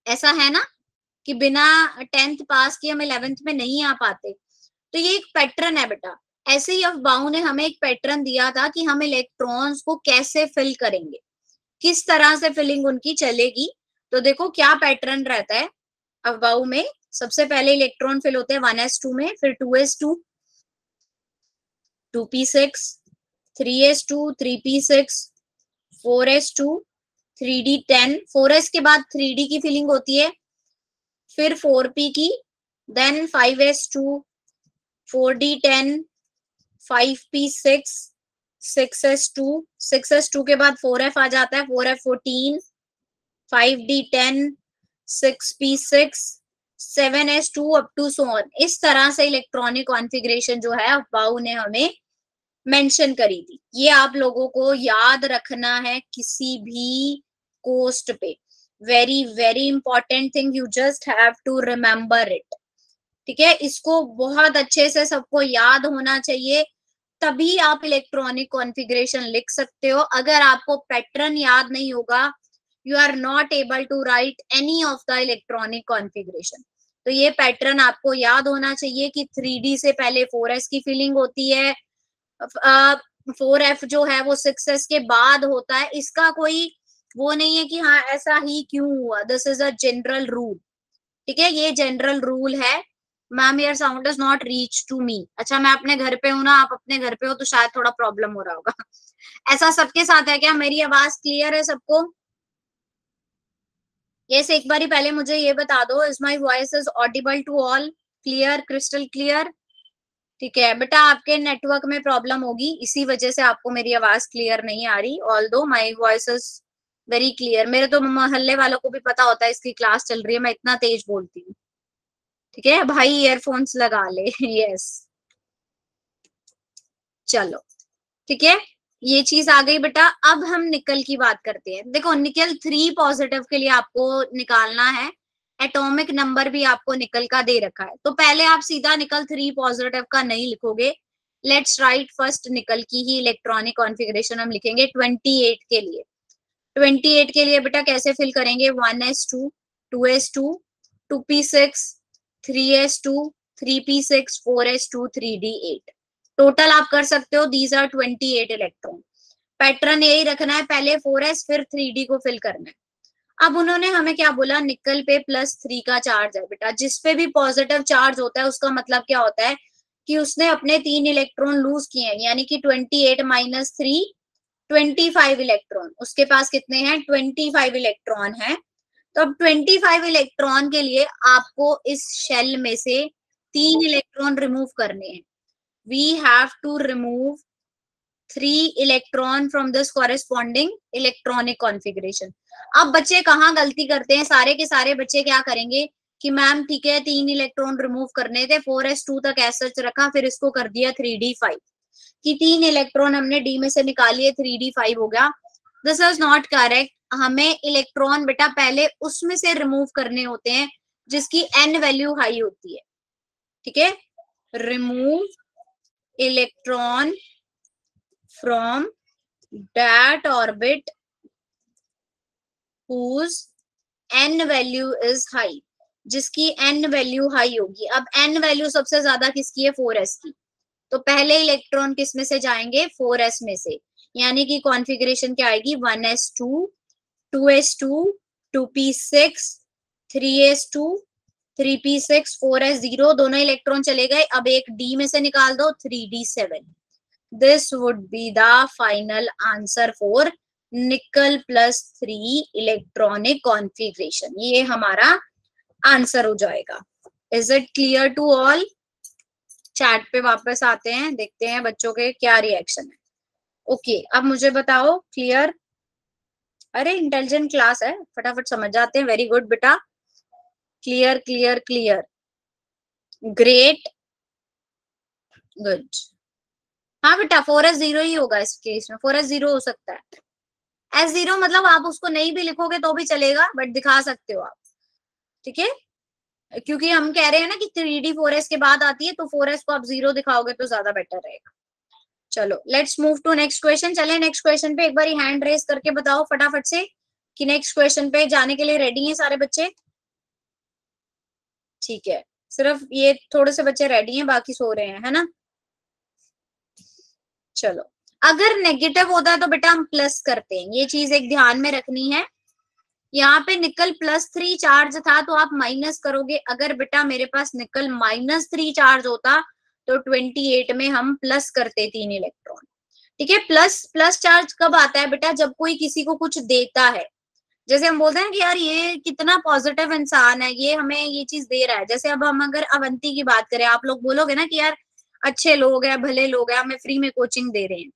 ऐसा है ना कि बिना 10th पास किए हम 11th में नहीं आ पाते। तो ये एक पैटर्न है बेटा। ऐसे ही अफबाउ ने हमें एक पैटर्न दिया था कि हम इलेक्ट्रॉन्स को कैसे फिल करेंगे, किस तरह से फिलिंग उनकी चलेगी। तो देखो क्या पैटर्न रहता है अफबाउ में। सबसे पहले इलेक्ट्रॉन फिल होते हैं 1s2 में, फिर 2s2, 2p6, 3s2, 3p6, 4s2, 3d10, 4s के बाद 3d की फिलिंग होती है, फिर 4p की, then 5s2, 4d10, 5p6, 6s2, 6s2 के बाद 4f आ जाता है, 4f14, 5d10, 6p6, 7s2 up to so on. इस तरह से इलेक्ट्रॉनिक कॉन्फ़िगरेशन जो है अफबाउ ने हमें मेंशन करी थी। ये आप लोगों को याद रखना है किसी भी कोस्ट पे। Very very important thing, you just have to remember it. ठीक है, इसको बहुत अच्छे से सबको याद होना चाहिए, तभी आप इलेक्ट्रॉनिक कॉन्फ़िगरेशन लिख सकते हो। अगर आपको पैटर्न याद नहीं होगा, you are not able to write any of the electronic configuration. तो ये पैटर्न आपको याद होना चाहिए कि 3D से पहले 4s की फिलिंग होती है, 4f जो है वो 6s के बाद होता है। इसका कोई वो नहीं है कि हाँ ऐसा ही क्यों हुआ, this is a general rule. ठीक है, ये जनरल रूल है। Ma'am your sound is not reach to me. अच्छा, मैं अपने घर पे हूँ ना, आप अपने घर पे हो तो शायद थोड़ा प्रॉब्लम हो रहा होगा। ऐसा सबके साथ है क्या? मेरी आवाज क्लियर है सबको? यस, एक बारी पहले मुझे ये बता दो, is my voice is audible to all? Clear, crystal clear? ठीक है बेटा, आपके नेटवर्क में प्रॉब्लम होगी, इसी वजह से आपको मेरी आवाज क्लियर नहीं आ रही। Although my voice is very clear. मेरे तो मोहल्ले वालों को भी पता होता है इसकी क्लास चल रही है, मैं इतना तेज बोलती हूँ। ठीक है भाई, ईयरफोन्स लगा ले। यस, चलो ठीक है, ये चीज आ गई बेटा। अब हम निकल की बात करते हैं। देखो निकल 3 पॉजिटिव के लिए आपको निकालना है, एटॉमिक नंबर भी आपको निकल का दे रखा है, तो पहले आप सीधा निकल 3 पॉजिटिव का नहीं लिखोगे। लेट्स राइट फर्स्ट निकल की ही इलेक्ट्रॉनिक कॉन्फ़िगरेशन हम लिखेंगे 28 के लिए। 28 के लिए बेटा कैसे फिल करेंगे? 1s2, 2s2, 2p6, 3s2, 3p6, 4s2, 3d8। Total आप कर सकते हो, दीज आर 28 इलेक्ट्रॉन। पैटर्न यही रखना है, पहले 4s फिर 3d को फिल करना है। अब उन्होंने हमें क्या बोला, निकल पे +3 का चार्ज है बेटा, जिस पे भी पॉजिटिव चार्ज होता है उसका मतलब क्या होता है कि उसने अपने 3 इलेक्ट्रॉन लूज किए हैं, यानी कि 28 - 3 25 इलेक्ट्रॉन, उसके पास कितने हैं 25 इलेक्ट्रॉन है। तो अब 25 इलेक्ट्रॉन के लिए आपको इस शेल में से 3 इलेक्ट्रॉन रिमूव करने हैं। We have to remove 3 electron from this corresponding electronic configuration. अब बच्चे कहाँ गलती करते हैं, सारे के सारे बच्चे क्या करेंगे कि मैम ठीक है 3 इलेक्ट्रॉन रिमूव करने थे, 4s2 तक ऐसा रखा, फिर इसको कर दिया 3d5 कि 3 इलेक्ट्रॉन हमने डी में से निकालिए 3d5 हो गया। This is not correct. हमें इलेक्ट्रॉन बेटा पहले उसमें से रिमूव करने होते हैं जिसकी n वैल्यू हाई होती है, ठीक है। Remove electron from that orbit whose n value is high, जिसकी n वैल्यू हाई होगी। अब n वैल्यू सबसे ज्यादा किसकी है, 4s की, तो पहले इलेक्ट्रॉन किस में से जाएंगे, 4s में से, यानी कि कॉन्फ़िगरेशन क्या आएगी 1s2 2s2 2p6 3s2 3p6 4s0, दोनों इलेक्ट्रॉन चले गए। अब एक d में से निकाल दो 3d7। This would be the final answer for निकल +3 इलेक्ट्रॉनिक कॉन्फ़िगरेशन। ये हमारा आंसर हो जाएगा। Is it clear to all? Chat पे वापस आते हैं, देखते हैं बच्चों के क्या रिएक्शन है। ओके, अब मुझे बताओ क्लियर? अरे इंटेलिजेंट क्लास है, फटाफट समझ जाते हैं। वेरी गुड बेटा, clear clear clear, great, good. हाँ बेटा 4s0 ही होगा इस केस में, 4s0 हो सकता है। S0 मतलब आप उसको नहीं भी लिखोगे तो भी चलेगा, बट दिखा सकते हो आप, ठीक है, क्योंकि हम कह रहे हैं ना कि 3D 4s के बाद आती है, तो 4s को आप 0 दिखाओगे तो ज्यादा बेटर रहेगा। चलो let's move to next question. चले नेक्स्ट क्वेश्चन पे, एक बार हैंड रेस करके बताओ फटाफट से कि नेक्स्ट क्वेश्चन पे जाने के लिए रेडी हैं सारे बच्चे? ठीक है, सिर्फ ये थोड़े से बच्चे रेडी हैं, बाकी सो रहे हैं, है ना। चलो, अगर नेगेटिव होता है तो बेटा हम प्लस करते हैं, ये चीज एक ध्यान में रखनी है। यहाँ पे निकल +3 चार्ज था तो आप माइनस करोगे। अगर बेटा मेरे पास निकल -3 चार्ज होता तो 28 में हम प्लस करते 3 इलेक्ट्रॉन, ठीक है। प्लस प्लस चार्ज कब आता है बेटा, जब कोई किसी को कुछ देता है। जैसे हम बोलते हैं कि यार ये कितना पॉजिटिव इंसान है, ये हमें ये चीज दे रहा है। जैसे अब हम अगर अवंती की बात करें, आप लोग बोलोगे ना कि यार अच्छे लोग हैं, भले लोग हैं, हमें फ्री में कोचिंग दे रहे हैं,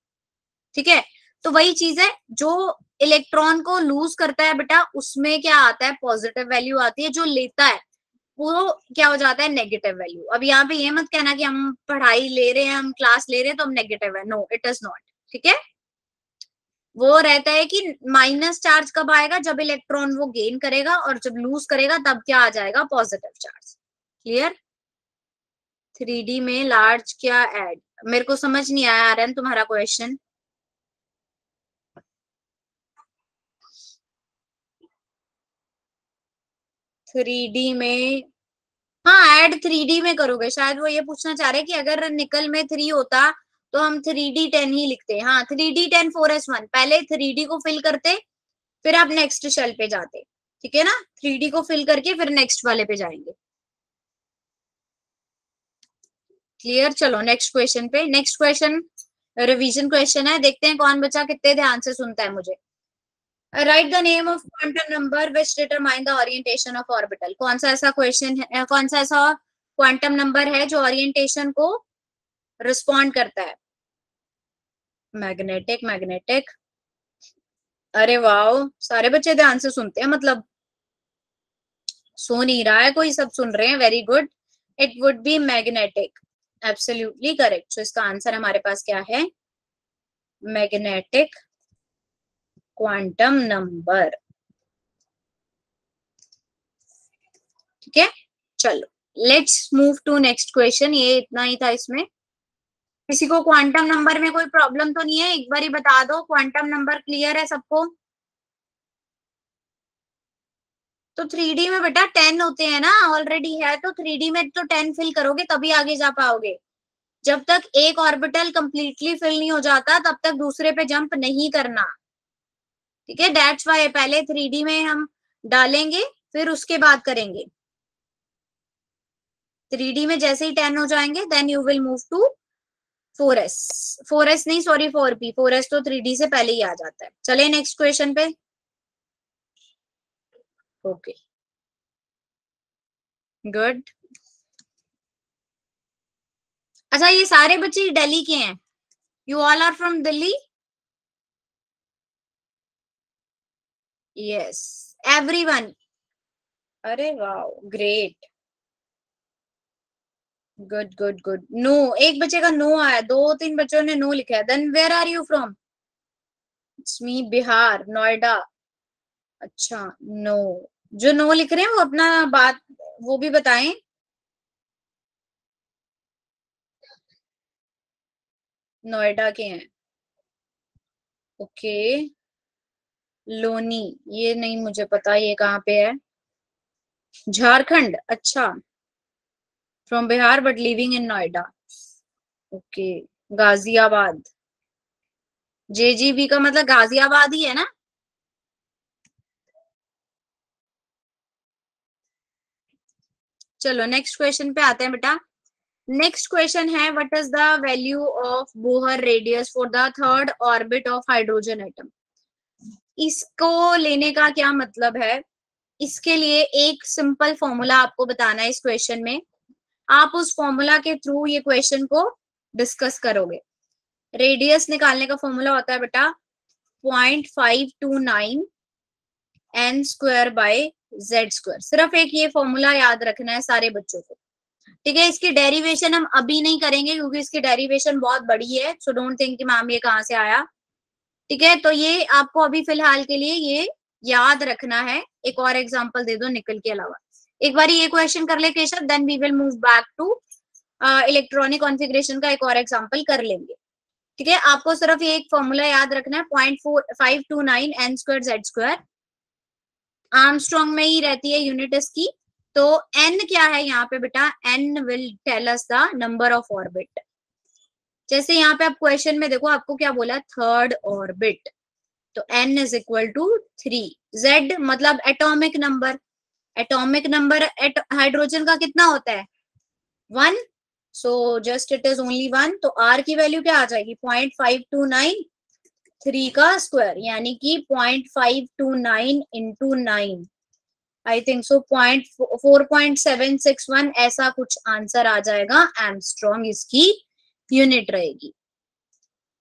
ठीक है। तो वही चीज है, जो इलेक्ट्रॉन को लूज करता है बेटा उसमें क्या आता है, पॉजिटिव वैल्यू आती है। जो लेता है वो क्या हो जाता है, नेगेटिव वैल्यू। अब यहाँ पे ये मत कहना कि हम पढ़ाई ले रहे हैं, हम क्लास ले रहे हैं तो हम नेगेटिव है, नो इट इज नॉट, ठीक है। वो रहता है कि माइनस चार्ज कब आएगा, जब इलेक्ट्रॉन वो गेन करेगा, और जब लूज करेगा तब क्या आ जाएगा, पॉजिटिव चार्ज। क्लियर? 3D में लार्ज क्या ऐड, मेरे को समझ नहीं आया आर्यन तुम्हारा क्वेश्चन। थ्री में, हाँ ऐड 3D में करोगे शायद, वो ये पूछना चाह रहे कि अगर निकल में 3 होता तो हम 3D10 ही लिखते। हाँ 3D10 4s1, पहले 3D को फिल करते फिर आप नेक्स्ट शेल पे जाते, ठीक है ना। 3D को फिल करके फिर नेक्स्ट वाले पे जाएंगे। क्लियर? चलो नेक्स्ट क्वेश्चन पे। नेक्स्ट क्वेश्चन रिवीजन क्वेश्चन है, देखते हैं कौन बच्चा कितने ध्यान से सुनता है मुझे। Right the name of quantum number which determine the orientation of orbital. कौन सा ऐसा क्वेश्चन है, कौन सा ऐसा क्वांटम नंबर है जो ओरिएंटेशन को रिस्पॉन्ड करता है? मैग्नेटिक, मैग्नेटिक, अरे वाह, सारे बच्चे ध्यान से सुनते हैं, मतलब सो नहीं रहा है कोई, सब सुन रहे हैं। Very good, it would be magnetic, absolutely correct. So इसका आंसर हमारे पास क्या है, मैग्नेटिक क्वांटम नंबर, ठीक है। चलो let's move to next question. ये इतना ही था इसमें। किसी को क्वांटम नंबर में कोई प्रॉब्लम तो नहीं है, एक बार ही बता दो। क्वांटम नंबर क्लियर है सबको? तो 3D में बेटा 10 होते हैं ना, ऑलरेडी है, तो 3D में तो 10 फिल करोगे तभी आगे जा पाओगे। जब तक एक ऑर्बिटल कंप्लीटली फिल नहीं हो जाता तब तक दूसरे पे जंप नहीं करना, ठीक है। दैट्स वाई पहले 3D में हम डालेंगे फिर उसके बाद करेंगे। 3D में जैसे ही 10 हो जाएंगे then you will move to 4s। 4s नहीं, सॉरी 4p। 4s तो 3D से पहले ही आ जाता है। चले नेक्स्ट क्वेश्चन पे। Okay good. अच्छा ये सारे बच्चे दिल्ली के हैं? You all are from Delhi? Yes everyone. अरे वाह great, good good good. No, एक बच्चे का नो आया, 2-3 बच्चों ने नो लिखा है। Then where are you from? It's me Bihar, Noida. अच्छा नो, जो नो लिख रहे हैं वो अपना बात वो भी बताएं। नोएडा के हैं, ओके। लोनी, ये नहीं मुझे पता ये कहाँ पे है। झारखंड, अच्छा। From Bihar but living in Noida, okay. Ghaziabad, JGB का मतलब गाजियाबाद ही है ना? चलो नेक्स्ट क्वेश्चन पे आते हैं बेटा। नेक्स्ट क्वेश्चन है what is the value of Bohr radius for the third orbit of hydrogen atom. इसको लेने का क्या मतलब है? इसके लिए एक सिंपल फॉर्मूला आपको बताना है इस क्वेश्चन में। आप उस फॉर्मूला के थ्रू ये क्वेश्चन को डिस्कस करोगे। रेडियस निकालने का फॉर्मूला होता है बेटा 0.529 n square by z square. सिर्फ एक ये फॉर्मूला याद रखना है सारे बच्चों को, ठीक है। इसकी डेरिवेशन हम अभी नहीं करेंगे क्योंकि इसकी डेरिवेशन बहुत बड़ी है, सो डोंट थिंक कि मैम ये कहाँ से आया, ठीक है। तो ये आपको अभी फिलहाल के लिए ये याद रखना है। एक और एग्जांपल दे दो निकल के अलावा। एक बार ये क्वेश्चन कर ले Keshav, then we will move back to electronic configuration का एक और एग्जांपल कर लेंगे, ठीक है। आपको सिर्फ ये एक फॉर्मूला याद रखना है 0.4529 n square z square. Armstrong में ही रहती है यूनिट इसकी। तो n क्या है यहाँ पे बेटा? n will tell us the number of orbit. जैसे यहाँ पे आप क्वेश्चन में देखो आपको क्या बोला, थर्ड ऑर्बिट, तो n is equal to 3। z मतलब atomic number. Atomic number hydrogen का कितना होता है? 1। So just it is only 1। तो r की वैल्यू क्या आ जाएगी? 0.529 3 का स्क्वायर, यानी कि 0.529 इंटू 9, आई थिंक सो 4.761 ऐसा कुछ आंसर आ जाएगा। एमस्ट्रॉन्ग इसकी यूनिट रहेगी,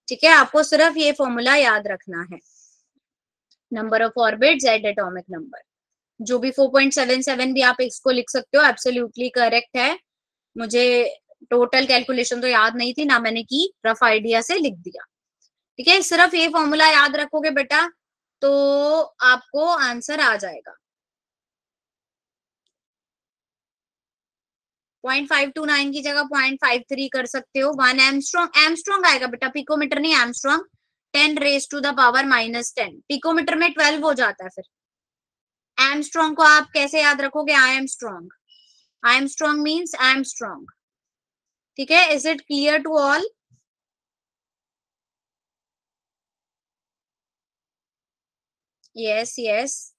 ठीक है। आपको सिर्फ ये फॉर्मूला याद रखना है। Number of orbit Z atomic number, जो भी 4.77 भी आप इसको लिख सकते हो, एब्सोल्युटली करेक्ट है। मुझे टोटल कैलकुलेशन तो याद नहीं थी ना, मैंने की रफ आइडिया से लिख दिया, ठीक है। सिर्फ ये फॉर्मूला याद रखोगे बेटा तो आपको आंसर आ जाएगा। 0.529 की जगह 0.53 कर सकते हो। 1 एमस्ट्रॉन्ग, एमस्ट्रॉन्ग आएगा बेटा, पिकोमीटर नहीं, angstrom. 10 raise to the power -10, picometer में 12 हो जाता है। फिर एमस्ट्रॉन्ग को आप कैसे याद रखोगे? I am strong. I am strong means I am strong, ठीक है। Is it clear to all? Yes yes.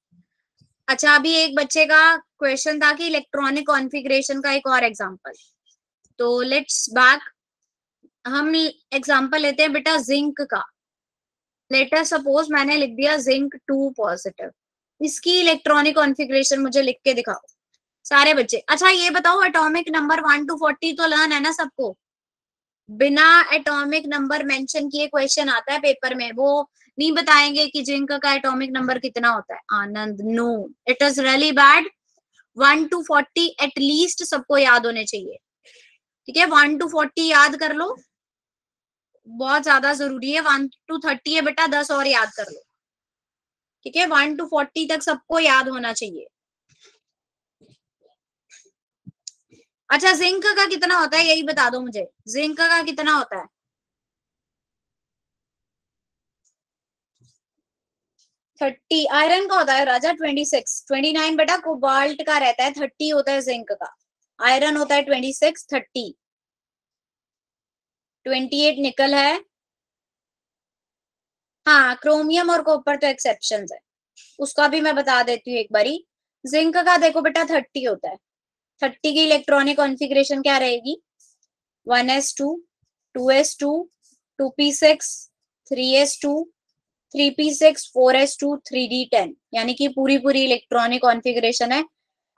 अच्छा अभी एक बच्चे का क्वेश्चन था कि इलेक्ट्रॉनिक कॉन्फ़िगरेशन का एक और एग्जांपल। तो लेट्स बैक, हम एग्जांपल लेते हैं बेटा जिंक का। लेटर सपोज मैंने लिख दिया जिंक 2 पॉजिटिव। इसकी इलेक्ट्रॉनिक कॉन्फ़िगरेशन मुझे लिख के दिखाओ सारे बच्चे। अच्छा ये बताओ एटॉमिक नंबर 1 to 40 तो लर्न है ना सबको? बिना एटॉमिक नंबर मेंशन किए क्वेश्चन आता है पेपर में, वो नहीं बताएंगे कि जिंक का एटॉमिक नंबर कितना होता है। Anand no, it is really bad. 1 to 40 at least सबको याद होने चाहिए, ठीक है। 1 to 40 याद कर लो, बहुत ज्यादा जरूरी है। 1 to 30 है बेटा, 10 और याद कर लो, ठीक है। 1 to 40 तक सबको याद होना चाहिए। अच्छा जिंक का कितना होता है यही बता दो मुझे, जिंक का कितना होता है? 30। आयरन का होता है राजा 26। 29 बेटा कोबाल्ट का रहता है, 30 होता है जिंक का। आयरन होता है 26, 30, 28 निकल है। हाँ क्रोमियम और कॉपर तो एक्सेप्शन है। उसका भी मैं बता देती हूँ एक बारी। जिंक का देखो बेटा 30 होता है, 30 की इलेक्ट्रॉनिक कॉन्फ़िगरेशन क्या रहेगी, 1s2, 2s2, 2p6, 3s2, 3p6, 4s2, 3d10, यानी कि पूरी पूरी इलेक्ट्रॉनिक कॉन्फ़िगरेशन है।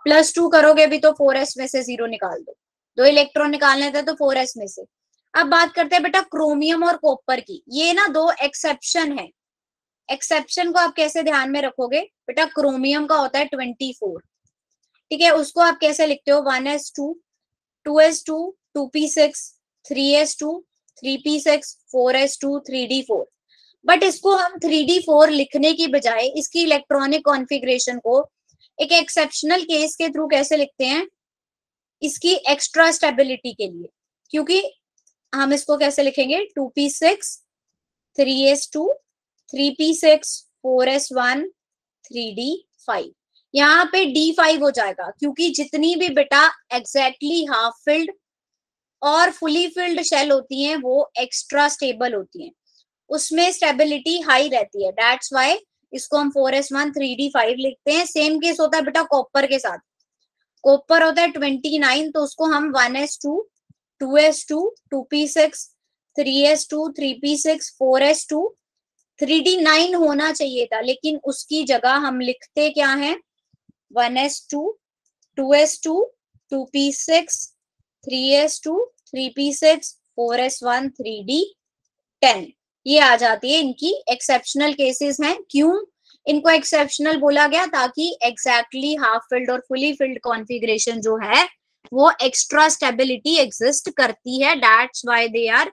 +2 करोगे भी तो 4s में से 0 निकाल दो, 2 इलेक्ट्रॉन निकालने थे तो 4s में से। अब बात करते हैं बेटा क्रोमियम और कॉपर की। ये ना दो एक्सेप्शन है। एक्सेप्शन को आप कैसे ध्यान में रखोगे बेटा, क्रोमियम का होता है 24, ठीक है, उसको आप कैसे लिखते हो, 1s2, 2s2, 2p6, 3s2, 3p6, 4s2, 3d4। But इसको हम 3d4 लिखने की बजाय इसकी इलेक्ट्रॉनिक कॉन्फ़िगरेशन को एक एक्सेप्शनल केस के थ्रू कैसे लिखते हैं, इसकी एक्स्ट्रा स्टेबिलिटी के लिए। क्योंकि हम इसको कैसे लिखेंगे, 2p6, 3s2, 3p6, 4s1, 3d5। यहाँ पे d5 हो जाएगा, क्योंकि जितनी भी बेटा एग्जैक्टली हाफ फिल्ड और फुली फिल्ड शेल होती हैं वो एक्स्ट्रा स्टेबल होती हैं, उसमें स्टेबिलिटी हाई रहती है। दैट्स वाई इसको हम 4s1, 3d5 लिखते हैं। सेम केस होता है बेटा कॉपर के साथ। कॉपर होता है 29, तो उसको हम 1s2, 2s2, 2p6, 3s2, 3p6, 4s2, 3d9 होना चाहिए था, लेकिन उसकी जगह हम लिखते क्या है, 1s2, 2s2, 2p6, 3s2, 3p6, 4s1, 3d10। ये आ जाती है, इनकी एक्सेप्शनल केसेस हैं। क्यों इनको एक्सेप्शनल बोला गया, ताकि एग्जैक्टली हाफ फिल्ड और फुली फिल्ड कॉन्फ़िगरेशन जो है वो एक्स्ट्रा स्टेबिलिटी एग्जिस्ट करती है। That's why they are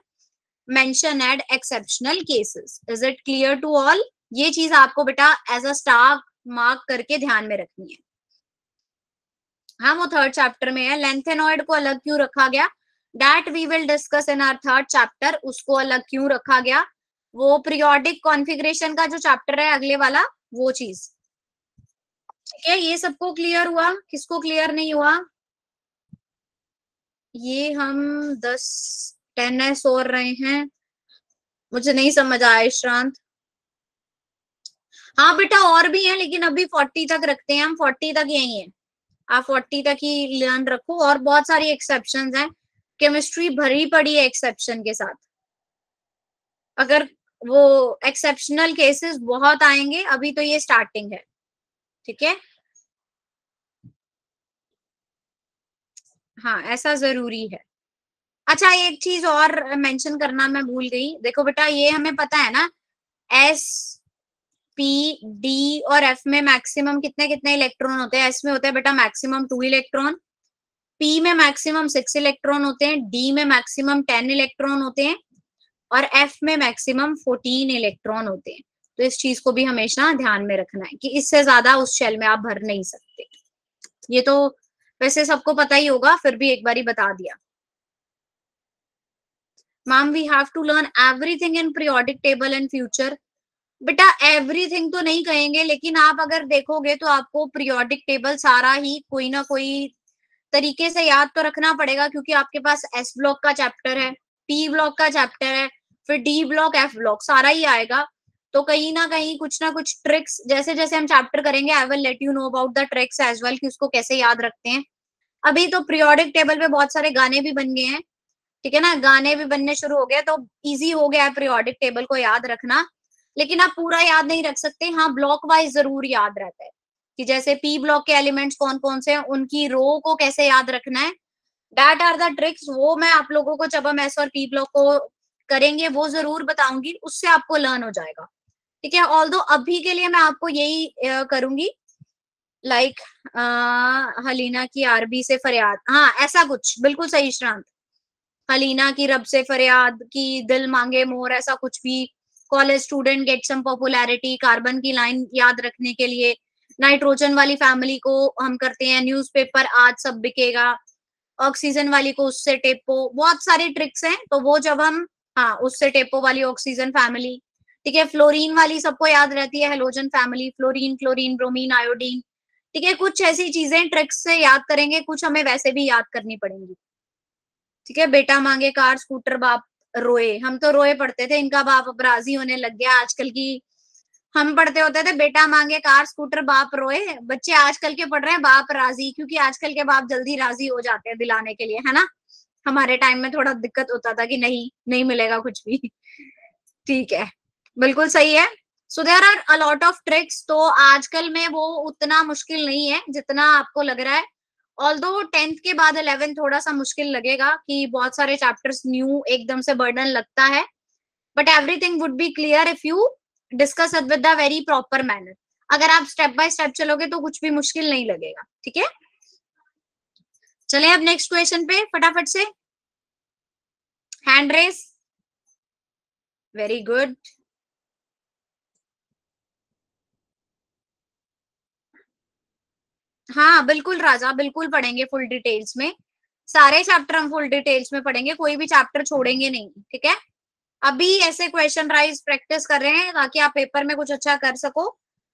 mention at exceptional cases. Is it clear to all? ये चीज आपको बेटा एज अ स्टार मार्क करके ध्यान में रखनी है। हाँ, वो थर्ड चैप्टर में है। लेंथेनॉइड को अलग क्यों रखा गया, that we will discuss in our third chapter. उसको अलग क्यों रखा गया, वो पीरियोडिक कॉन्फ़िगरेशन का जो चैप्टर है अगले वाला, वो चीज। ठीक है, ये सबको क्लियर हुआ? किसको क्लियर नहीं हुआ? ये हम 10 और रहे हैं, मुझे नहीं समझ आया श्रांत। हाँ बेटा और भी है, लेकिन अभी 40 तक रखते हैं हम, 40 तक यही है, आप 40 तक ही लर्न रखो। और बहुत सारी एक्सेप्शंस हैं, केमिस्ट्री भरी पड़ी है एक्सेप्शन के साथ। अगर वो एक्सेप्शनल केसेस बहुत आएंगे, अभी तो ये स्टार्टिंग है, ठीक है। हाँ, ऐसा जरूरी है। अच्छा, एक चीज और मेंशन करना मैं भूल गई। देखो बेटा, ये हमें पता है ना, एस, पी, डी और एफ में मैक्सिमम कितने कितने इलेक्ट्रॉन होते हैं। एस में होते हैं बेटा मैक्सिमम 2 इलेक्ट्रॉन, पी में मैक्सिमम 6 इलेक्ट्रॉन होते हैं, डी में मैक्सिमम 10 इलेक्ट्रॉन होते हैं, और एफ में मैक्सिमम 14 इलेक्ट्रॉन होते हैं। तो इस चीज को भी हमेशा ध्यान में रखना है कि इससे ज्यादा उस शेल में आप भर नहीं सकते। ये तो वैसे सबको पता ही होगा, फिर भी एक बारी बता दिया। Ma'am we have to learn everything in periodic table in future. बेटा एवरीथिंग तो नहीं कहेंगे, लेकिन आप अगर देखोगे तो आपको पीरियोडिक टेबल सारा ही कोई ना कोई तरीके से याद तो रखना पड़ेगा, क्योंकि आपके पास एस ब्लॉक का चैप्टर है, पी ब्लॉक का चैप्टर है, फिर डी ब्लॉक, एफ ब्लॉक, सारा ही आएगा। तो कहीं ना कुछ ट्रिक्स जैसे जैसे हम चैप्टर करेंगे, I will let you know about the tricks as well, कि उसको कैसे याद रखते हैं। अभी तो पीरियोडिक टेबल पे बहुत सारे गाने भी बन गए हैं, ठीक है ना, गाने भी बनने शुरू हो गए, तो इजी हो गया है पीरियोडिक टेबल को याद रखना। लेकिन आप पूरा याद नहीं रख सकते। हाँ, ब्लॉक वाइज जरूर याद रहता है, कि जैसे पी ब्लॉक के एलिमेंट्स कौन कौन से हैं, उनकी रो को कैसे याद रखना है। That are the tricks. वो मैं आप लोगों को जब हम एस और पी ब्लॉक को करेंगे वो जरूर बताऊंगी, उससे आपको लर्न हो जाएगा, ठीक है। ऑल्दो अभी के लिए मैं आपको यही करूंगी, लाइक हलीना की आरबी से फरियाद, हाँ ऐसा कुछ, बिल्कुल सही श्रांत। हलीना की रब से फरियाद की दिल मांगे मोर, ऐसा कुछ भी। College student get some popularity, carbon की लाइन याद रखने के लिए। नाइट्रोजन वाली फैमिली को हम करते हैं न्यूज़पेपर आज सब बिकेगा, ऑक्सीजन वाली को उससे टेपो, बहुत सारी ट्रिक्स हैं। तो वो जब हम, हाँ उससे टेपो वाली ऑक्सीजन फैमिली, ठीक है। फ्लोरीन वाली सबको याद रहती है, halogen family, fluorine, chlorine, bromine, iodine, ठीक है। कुछ ऐसी चीजें ट्रिक्स से याद करेंगे, कुछ हमें वैसे भी याद करनी पड़ेंगी, ठीक है। बेटा मांगे कार स्कूटर बाप रोए, हम तो रोए पड़ते थे, इनका बाप अब राजी होने लग गया आजकल की। हम पढ़ते होते थे बेटा मांगे कार स्कूटर बाप रोए, बच्चे आजकल के पढ़ रहे हैं बाप राजी, क्योंकि आजकल के बाप जल्दी राजी हो जाते हैं दिलाने के लिए, है ना। हमारे टाइम में थोड़ा दिक्कत होता था कि नहीं नहीं मिलेगा कुछ भी। ठीक है, बिल्कुल सही है। So there are a lot of tricks, तो आजकल में वो उतना मुश्किल नहीं है जितना आपको लग रहा है। ऑल्दो 10th के बाद 11 थोड़ा सा मुश्किल लगेगा कि बहुत सारे चैप्टर्स न्यू एकदम से बर्डन लगता है, but everything would be clear if you discuss it with the very proper manner. अगर आप स्टेप बाय स्टेप चलोगे तो कुछ भी मुश्किल नहीं लगेगा, ठीक है। चलें अब नेक्स्ट क्वेश्चन पे फटाफट से, हैंड रेस, वेरी गुड। हाँ बिल्कुल राजा, बिल्कुल पढ़ेंगे फुल डिटेल्स में, सारे चैप्टर हम फुल डिटेल्स में पढ़ेंगे, कोई भी चैप्टर छोड़ेंगे नहीं, ठीक है। अभी ऐसे क्वेश्चन राइज प्रैक्टिस कर रहे हैं ताकि आप पेपर में कुछ अच्छा कर सको।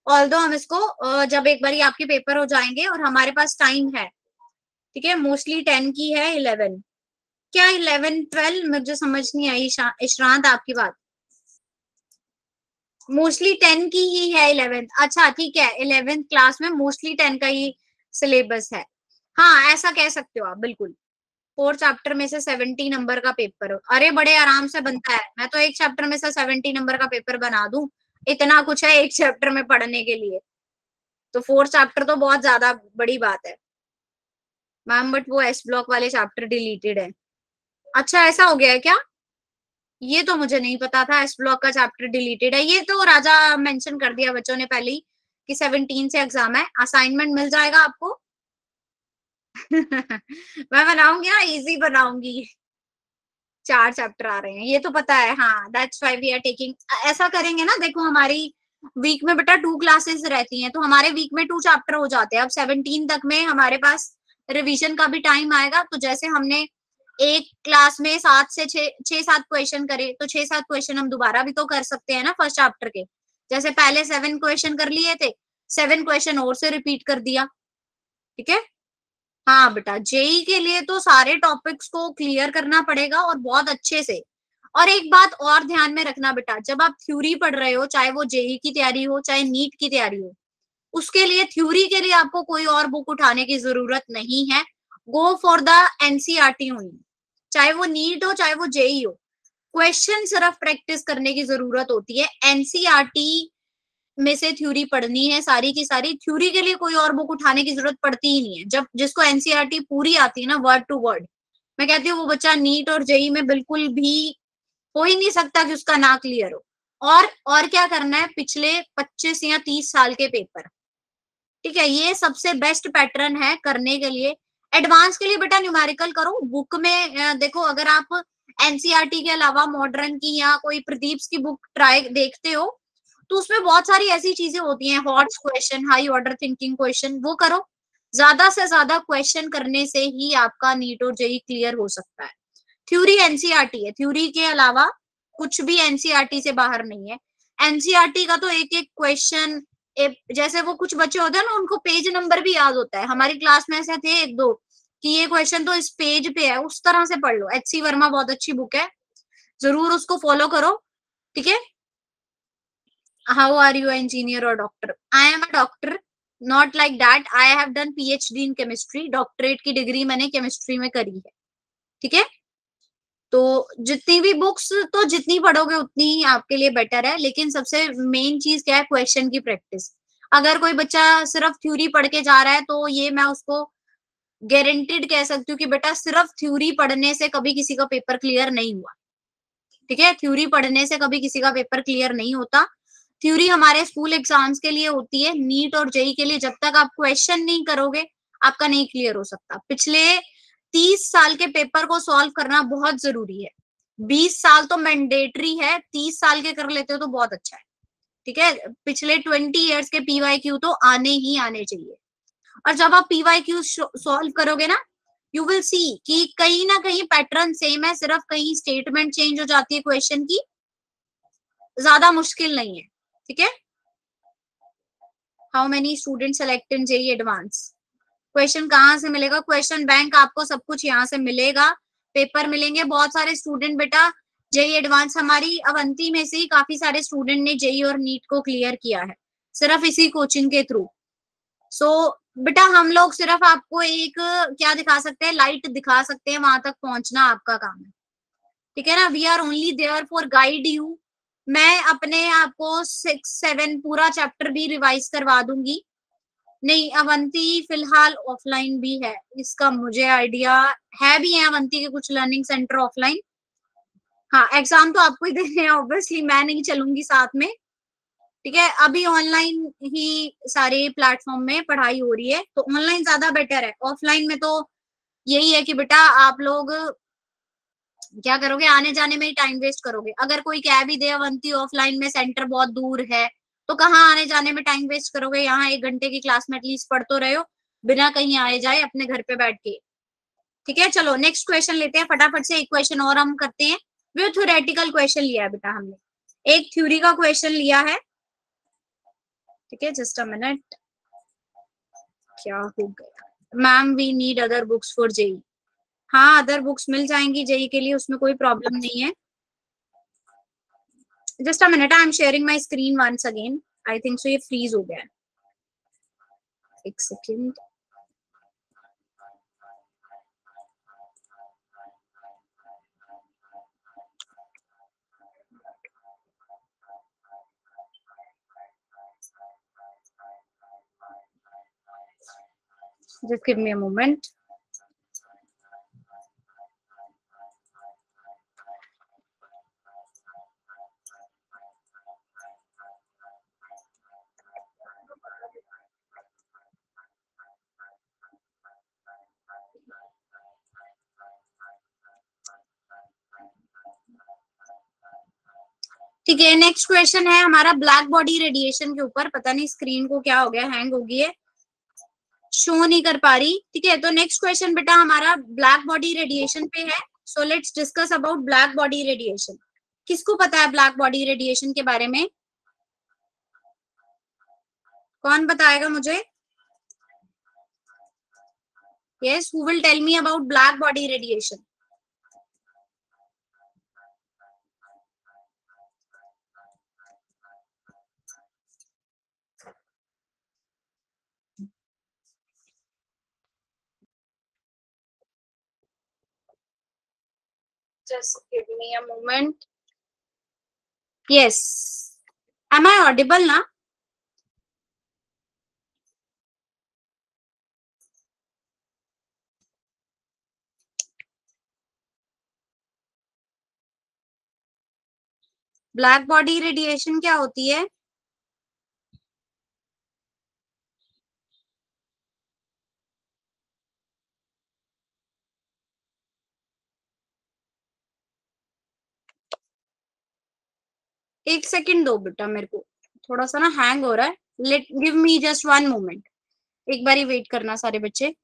ऑल्दो हम इसको जब एक बार आपके पेपर हो जाएंगे और हमारे पास टाइम है, ठीक है, मोस्टली 10 की है, 11 क्या 11 12 मुझे समझ नहीं आई इशरांत आपकी बात। मोस्टली 10 की ही है 11th, अच्छा ठीक है, 11th क्लास में मोस्टली 10 का ही सिलेबस है। हाँ ऐसा कह सकते हो आप, बिल्कुल। 4 चैप्टर में से 70 नंबर का पेपर, अरे बड़े आराम से बनता है, मैं तो एक चैप्टर में से 70 नंबर का पेपर बना दूं, इतना कुछ है एक चैप्टर में पढ़ने के लिए, तो 4 चैप्टर तो बहुत ज्यादा बड़ी बात है मैम, बट वो एस ब्लॉक वाले चैप्टर डिलीटेड है। अच्छा ऐसा हो गया है क्या, ये तो मुझे नहीं पता था एस ब्लॉक का चैप्टर डिलीटेड है, ये तो राजा मेंशन कर दिया बच्चों ने पहले ही कि 17 से एग्जाम है, असाइनमेंट मिल जाएगा आपको। मैं बनाऊंगी ना, इजी बनाऊंगी, 4 चैप्टर आ रहे हैं ये तो पता है, हाँ that's why we are taking, ऐसा करेंगे ना, देखो हमारी वीक में बेटा 2 क्लासेस रहती हैं, तो हमारे वीक में 2 चैप्टर हो जाते हैं, अब 17 तक में हमारे पास रिवीजन का भी टाइम आएगा, तो जैसे हमने एक क्लास में 7 से 6 7 क्वेश्चन करे, तो 6 7 क्वेश्चन हम दोबारा भी तो कर सकते हैं ना फर्स्ट चैप्टर के, जैसे पहले 7 क्वेश्चन कर लिए थे, 7 क्वेश्चन और से रिपीट कर दिया, ठीक है। हाँ बेटा, जेई के लिए तो सारे टॉपिक्स को क्लियर करना पड़ेगा और बहुत अच्छे से। और एक बात और ध्यान में रखना बेटा, जब आप थ्योरी पढ़ रहे हो, चाहे वो जेई की तैयारी हो चाहे नीट की तैयारी हो, उसके लिए थ्योरी के लिए आपको कोई और बुक उठाने की जरूरत नहीं है, go for the NCERT only, चाहे वो नीट हो चाहे वो जेई हो, क्वेश्चन सिर्फ प्रैक्टिस करने की जरूरत होती है, एनसीईआरटी में से थ्योरी पढ़नी है सारी की सारी, थ्योरी के लिए कोई और बुक उठाने की जरूरत पड़ती ही नहीं है, जब जिसको एनसीईआरटी पूरी आती है ना वर्ड टू वर्ड, मैं कहती हूँ वो बच्चा नीट और जेई में बिल्कुल भी हो ही नहीं सकता कि उसका ना क्लियर हो। और क्या करना है, पिछले 25 या 30 साल के पेपर, ठीक है, ये सबसे बेस्ट पैटर्न है करने के लिए। एडवांस के लिए बेटा न्यूमेरिकल करो, बुक में देखो, अगर आप एनसीईआरटी के अलावा मॉडर्न की या कोई प्रदीप की बुक ट्राई देखते हो, तो उसमें बहुत सारी ऐसी चीजें होती हैं, hots question, high order thinking question, वो करो, ज्यादा से ज्यादा क्वेश्चन करने से ही आपका नीट और जेई क्लियर हो सकता है। थ्योरी एनसीईआरटी है, थ्योरी के अलावा कुछ भी एनसीईआरटी से बाहर नहीं है। एनसीईआरटी का तो एक एक क्वेश्चन, जैसे वो कुछ बच्चे होते हैं ना उनको पेज नंबर भी याद होता है, हमारी क्लास में ऐसे थे एक दो कि ये क्वेश्चन तो इस पेज पे है, उस तरह से पढ़ लो, एचसी वर्मा बहुत अच्छी बुक है, जरूर उसको फॉलो करो, ठीक है। हाउ आर यू इंजीनियर और doctor, I am a doctor, not like that, I have done PhD in chemistry, doctorate की डिग्री मैंने केमिस्ट्री में करी है, ठीक है। तो जितनी भी बुक्स, तो जितनी पढ़ोगे उतनी ही आपके लिए बेटर है, लेकिन सबसे मेन चीज क्या है, क्वेश्चन की प्रैक्टिस। अगर कोई बच्चा सिर्फ थ्योरी पढ़ के जा रहा है, तो ये मैं उसको गारंटीड कह सकती हूँ कि बेटा सिर्फ थ्योरी पढ़ने से कभी किसी का पेपर क्लियर नहीं हुआ, ठीक है, थ्योरी पढ़ने से कभी किसी का पेपर क्लियर नहीं होता। थ्योरी हमारे स्कूल एग्जाम्स के लिए होती है, नीट और जेई के लिए जब तक आप क्वेश्चन नहीं करोगे आपका नहीं क्लियर हो सकता। पिछले 30 साल के पेपर को सॉल्व करना बहुत जरूरी है, 20 साल तो मैंडेटरी है, 30 साल के कर लेते हो तो बहुत अच्छा है, ठीक है। पिछले 20 ईयर्स के पीवाईक्यू तो आने ही आने चाहिए, और जब आप पीवाईक्यू सॉल्व करोगे ना, यू विल सी कि कहीं ना कहीं पैटर्न सेम है, सिर्फ कहीं स्टेटमेंट चेंज हो जाती है क्वेश्चन की, ज्यादा मुश्किल नहीं है, ठीक है। How many student select in JEE advance, question कहाँ से मिलेगा, क्वेश्चन बैंक आपको सब कुछ यहाँ से मिलेगा, पेपर मिलेंगे, बहुत सारे स्टूडेंट बेटा जेई एडवांस हमारी अवंती में से ही काफी सारे स्टूडेंट ने जेई और नीट को क्लियर किया है सिर्फ इसी कोचिंग के थ्रू। सो बेटा हम लोग सिर्फ आपको एक क्या दिखा सकते हैं, लाइट दिखा सकते हैं, वहां तक पहुंचना आपका काम है, ठीक है ना। We are only there for guide you. मैं अपने आप को 6-7 पूरा चैप्टर भी रिवाइज करवा दूंगी। नहीं, अवंती फिलहाल ऑफलाइन भी है, इसका मुझे आइडिया है भी है, अवंती के कुछ लर्निंग सेंटर ऑफलाइन। हाँ, एग्जाम तो आपको ही देने हैं ऑब्वियसली, मैं नहीं चलूंगी साथ में, ठीक है। अभी ऑनलाइन ही सारे प्लेटफॉर्म में पढ़ाई हो रही है, तो ऑनलाइन ज्यादा बेटर है। ऑफलाइन में तो यही है कि बेटा आप लोग क्या करोगे, आने जाने में ही टाइम वेस्ट करोगे। अगर कोई कह भी दे अवंती ऑफलाइन में सेंटर बहुत दूर है, तो कहाँ आने जाने में टाइम वेस्ट करोगे, यहाँ 1 घंटे की क्लास में एटलीस्ट पढ़ तो रहे हो, बिना कहीं आए जाए अपने घर पे बैठ के, ठीक है। चलो नेक्स्ट क्वेश्चन लेते हैं फटाफट से, एक क्वेश्चन और हम करते हैं। वो थ्योरेटिकल क्वेश्चन लिया है बेटा हमने, एक थ्योरी का क्वेश्चन लिया है, ठीक है। जस्ट अ मिनट, क्या हो गया ma'am, we need other books for JEE. हाँ, अदर बुक्स मिल जाएंगी जेई के लिए, उसमें कोई प्रॉब्लम नहीं है। Just a minute, I am sharing my screen once again. I think so ये फ्रीज हो गया है, एक second. Just give me a moment. ठीक है, नेक्स्ट क्वेश्चन है हमारा ब्लैक बॉडी रेडिएशन के ऊपर। पता नहीं स्क्रीन को क्या हो गया, हैंग हो गई है, शो नहीं कर पा रही, ठीक है। तो नेक्स्ट क्वेश्चन बेटा हमारा ब्लैक बॉडी रेडिएशन पे है। So let's discuss about black body radiation. किसको पता है ब्लैक बॉडी रेडिएशन के बारे में? कौन बताएगा मुझे? Yes, who will tell me about black body radiation? Just give me a moment. Yes. Am I audible ना? ब्लैक बॉडी रेडिएशन क्या होती है? एक सेकंड दो बेटा, मेरे को थोड़ा सा ना हैंग हो रहा है। Let give me just 1 moment, एक बार ही वेट करना सारे बच्चे।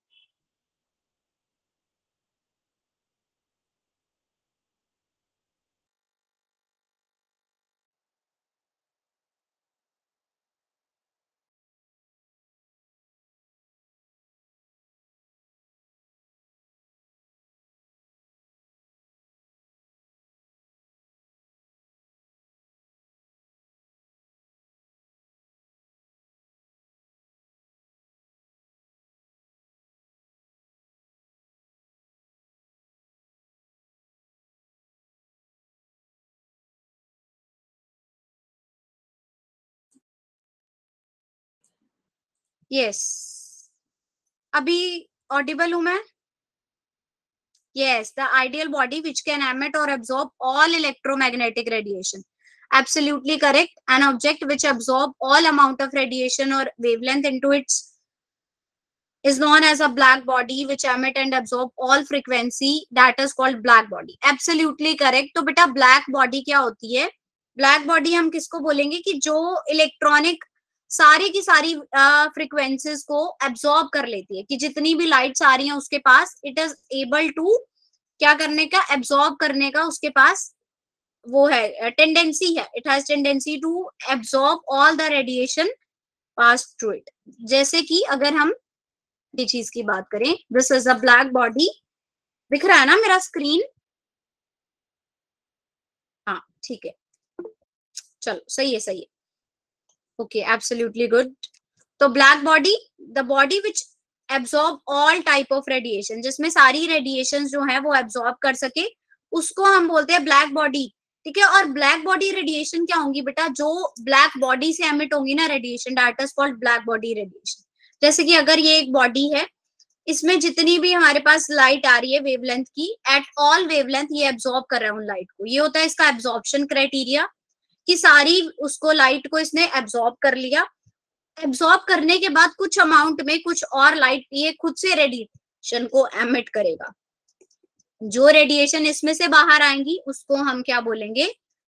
यस, अभी ऑडिबल हूं मैं? Yes, the ideal body which can emit or absorb all electromagnetic radiation. Absolutely correct. An object which absorb all amount of radiation or wavelength into its is known as a black body which emit and absorb all frequency, that is called black body. Absolutely correct. तो बेटा black body क्या होती है? Black body हम किसको बोलेंगे कि जो इलेक्ट्रॉनिक सारी की सारी फ्रीक्वेंसीज को एब्सॉर्ब कर लेती है, कि जितनी भी लाइट्स आ रही हैं उसके पास इट इज एबल टू क्या करने का, एब्सॉर्ब करने का उसके पास वो है, टेंडेंसी है। It has tendency to absorb all the radiation pass through it. जैसे कि अगर हम ये चीज की बात करें, this is a black body, दिख रहा है ना मेरा स्क्रीन? ठीक है, चलो सही है, सही है। Okay, absolutely good. तो black body, the body which absorb all type of radiation, जिसमें सारी रेडिएशन जो है वो एब्सॉर्ब कर सके, उसको हम बोलते हैं ब्लैक बॉडी। ठीक है, और ब्लैक बॉडी रेडिएशन क्या होंगी बेटा, जो ब्लैक बॉडी से एमिट होंगी ना radiation, that is called black body radiation. जैसे कि अगर ये एक बॉडी है, इसमें जितनी भी हमारे पास लाइट आ रही है वेवलेंथ की, एट ऑल वेवलेंथ ये एब्सॉर्ब कर रहा है उन लाइट को, ये होता है इसका एब्सॉर्प्शन क्राइटेरिया, कि सारी उसको लाइट को इसने एब्सॉर्ब कर लिया। एब्सॉर्ब करने के बाद कुछ अमाउंट में कुछ और लाइट ये खुद से रेडिएशन को एमिट करेगा। जो रेडिएशन इसमें से बाहर आएंगी उसको हम क्या बोलेंगे,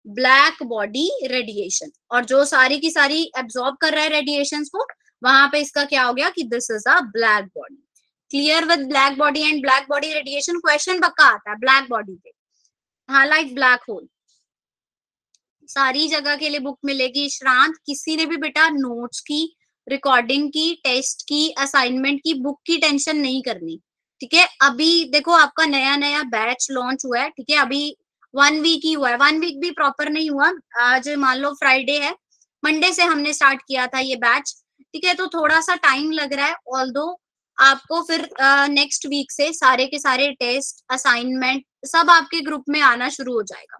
ब्लैक बॉडी रेडिएशन। और जो सारी की सारी एब्सॉर्ब कर रहा है रेडिएशन को, वहां पे इसका क्या हो गया कि this is a black body. Clear with black body and black body radiation? Question पक्का आता है ब्लैक बॉडी पे, हाँ, लाइक ब्लैक होल। सारी जगह के लिए बुक मिलेगी श्रांत, किसी ने भी बेटा नोट्स की, रिकॉर्डिंग की, टेस्ट की, असाइनमेंट की बुक की टेंशन नहीं करनी। ठीक है, अभी देखो आपका नया नया बैच लॉन्च हुआ है। ठीक है, अभी 1 वीक ही हुआ है, 1 वीक भी प्रॉपर नहीं हुआ। आज मान लो फ्राइडे है, मंडे से हमने स्टार्ट किया था ये बैच। ठीक है, तो थोड़ा सा टाइम लग रहा है, ऑल्दो आपको फिर नेक्स्ट वीक से सारे के सारे टेस्ट, असाइनमेंट सब आपके ग्रुप में आना शुरू हो जाएगा।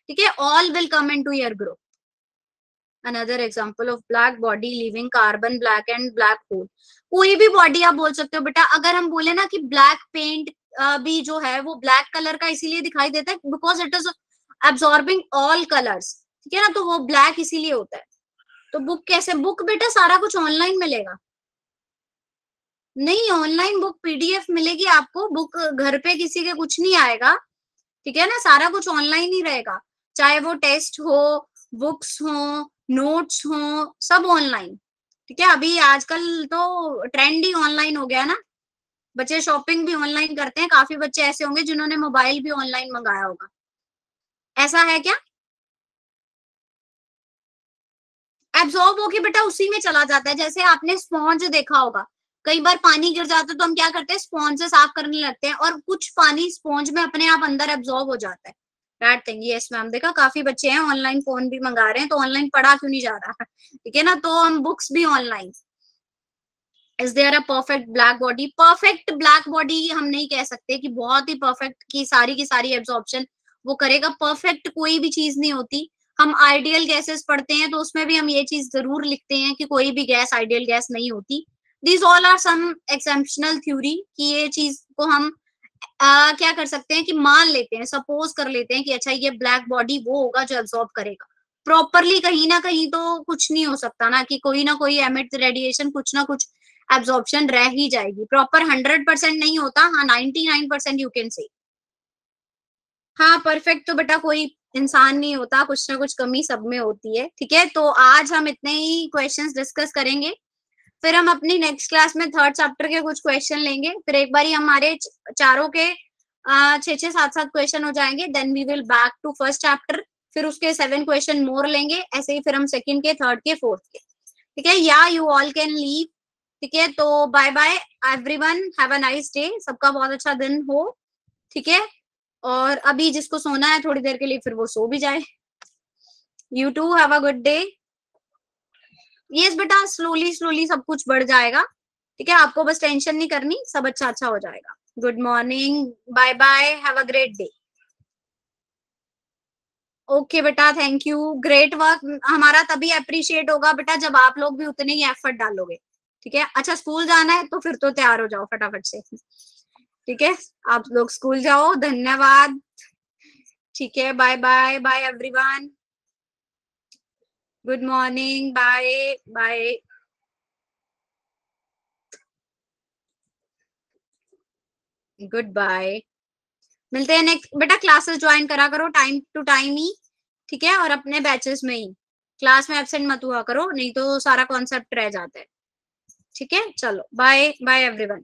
ठीक है, all will come into your group. Another example of black body leaving carbon black and black hole. कोई भी बॉडी आप बोल सकते हो बेटा। अगर हम बोले ना कि ब्लैक पेंट भी जो है वो ब्लैक कलर का इसीलिए दिखाई देता है because it is absorbing all colours. ठीक है ना, तो वो ब्लैक इसीलिए होता है। तो बुक कैसे, बुक बेटा सारा कुछ ऑनलाइन मिलेगा। नहीं, ऑनलाइन बुक पीडीएफ मिलेगी आपको, बुक घर पे किसी के कुछ नहीं आएगा। ठीक है ना, सारा कुछ ऑनलाइन ही रहेगा, चाहे वो टेस्ट हो, बुक्स हो, नोट्स हो, सब ऑनलाइन। ठीक है, अभी आजकल तो ट्रेंड ही ऑनलाइन हो गया ना, बच्चे शॉपिंग भी ऑनलाइन करते हैं। काफी बच्चे ऐसे होंगे जिन्होंने मोबाइल भी ऑनलाइन मंगाया होगा, ऐसा है क्या? एब्सॉर्ब होके बेटा उसी में चला जाता है। जैसे आपने स्पॉन्ज देखा होगा, कई बार पानी गिर जाता है तो हम क्या करते हैं, स्पॉन्ज से साफ करने लगते हैं, और कुछ पानी स्पॉन्ज में अपने आप अंदर एब्सॉर्ब हो जाता है। दैट थिंग, यस मैम, देखा काफी बच्चे हैं ऑनलाइन फोन भी मंगा रहे हैं, तो ऑनलाइन पढ़ा क्यों नहीं जा रहा? ठीक है ना, तो हम बुक्स भी online. Is there a perfect black body? Perfect black body हम नहीं कह सकते कि बहुत ही परफेक्ट की सारी एब्जॉर्प्शन वो करेगा। परफेक्ट कोई भी चीज नहीं होती। हम आइडियल गैसेस पढ़ते हैं तो उसमें भी हम ये चीज जरूर लिखते हैं कि कोई भी गैस आइडियल गैस नहीं होती। These all are some exceptional theory, कि ये चीज को हम क्या कर सकते हैं कि मान लेते हैं, सपोज कर लेते हैं कि अच्छा ये ब्लैक बॉडी वो होगा जो एब्सॉर्ब करेगा। प्रॉपरली कहीं ना कहीं तो कुछ नहीं हो सकता ना, कि कोई ना कोई एमिट रेडिएशन, कुछ ना कुछ एब्सॉर्प्शन रह ही जाएगी। प्रॉपर 100% नहीं होता, हाँ 99% यू कैन से। हाँ, परफेक्ट तो बेटा कोई इंसान नहीं होता, कुछ ना कुछ कमी सब में होती है। ठीक है, तो आज हम इतने ही क्वेश्चंस डिस्कस करेंगे, फिर हम अपनी नेक्स्ट क्लास में 3rd चैप्टर के कुछ क्वेश्चन लेंगे, फिर एक बार हमारे चारों के 6-6, 7-7 क्वेश्चन हो जाएंगे। Then we will back to 1st chapter, फिर उसके 7 क्वेश्चन मोर लेंगे, ऐसे ही फिर हम 2nd के, 3rd के, 4th के। ठीक है, या यू ऑल कैन लीव। ठीक है, तो bye bye everyone, have a nice day, सबका बहुत अच्छा दिन हो। ठीक है, और अभी जिसको सोना है थोड़ी देर के लिए, फिर वो सो भी जाए। You too have a good day. Yes बेटा, स्लोली स्लोली सब कुछ बढ़ जाएगा। ठीक है, आपको बस टेंशन नहीं करनी, सब अच्छा अच्छा हो जाएगा। Good morning, bye bye, have a great day. Okay बेटा, थैंक यू, ग्रेट वर्क। हमारा तभी अप्रिशिएट होगा बेटा जब आप लोग भी उतने ही एफर्ट डालोगे। ठीक है, अच्छा स्कूल जाना है तो फिर तो तैयार हो जाओ फटाफट से। ठीक है, आप लोग स्कूल जाओ, धन्यवाद। ठीक है, bye bye, bye everyone, good morning, bye bye. Good bye, मिलते हैं नेक्स्ट। बेटा क्लासेस ज्वाइन करा करो टाइम टू टाइम ही। ठीक है, और अपने बैचेस में ही, क्लास में एब्सेंट मत हुआ करो, नहीं तो सारा कॉन्सेप्ट रह जाता है। ठीक है, चलो बाय बाय एवरीवन।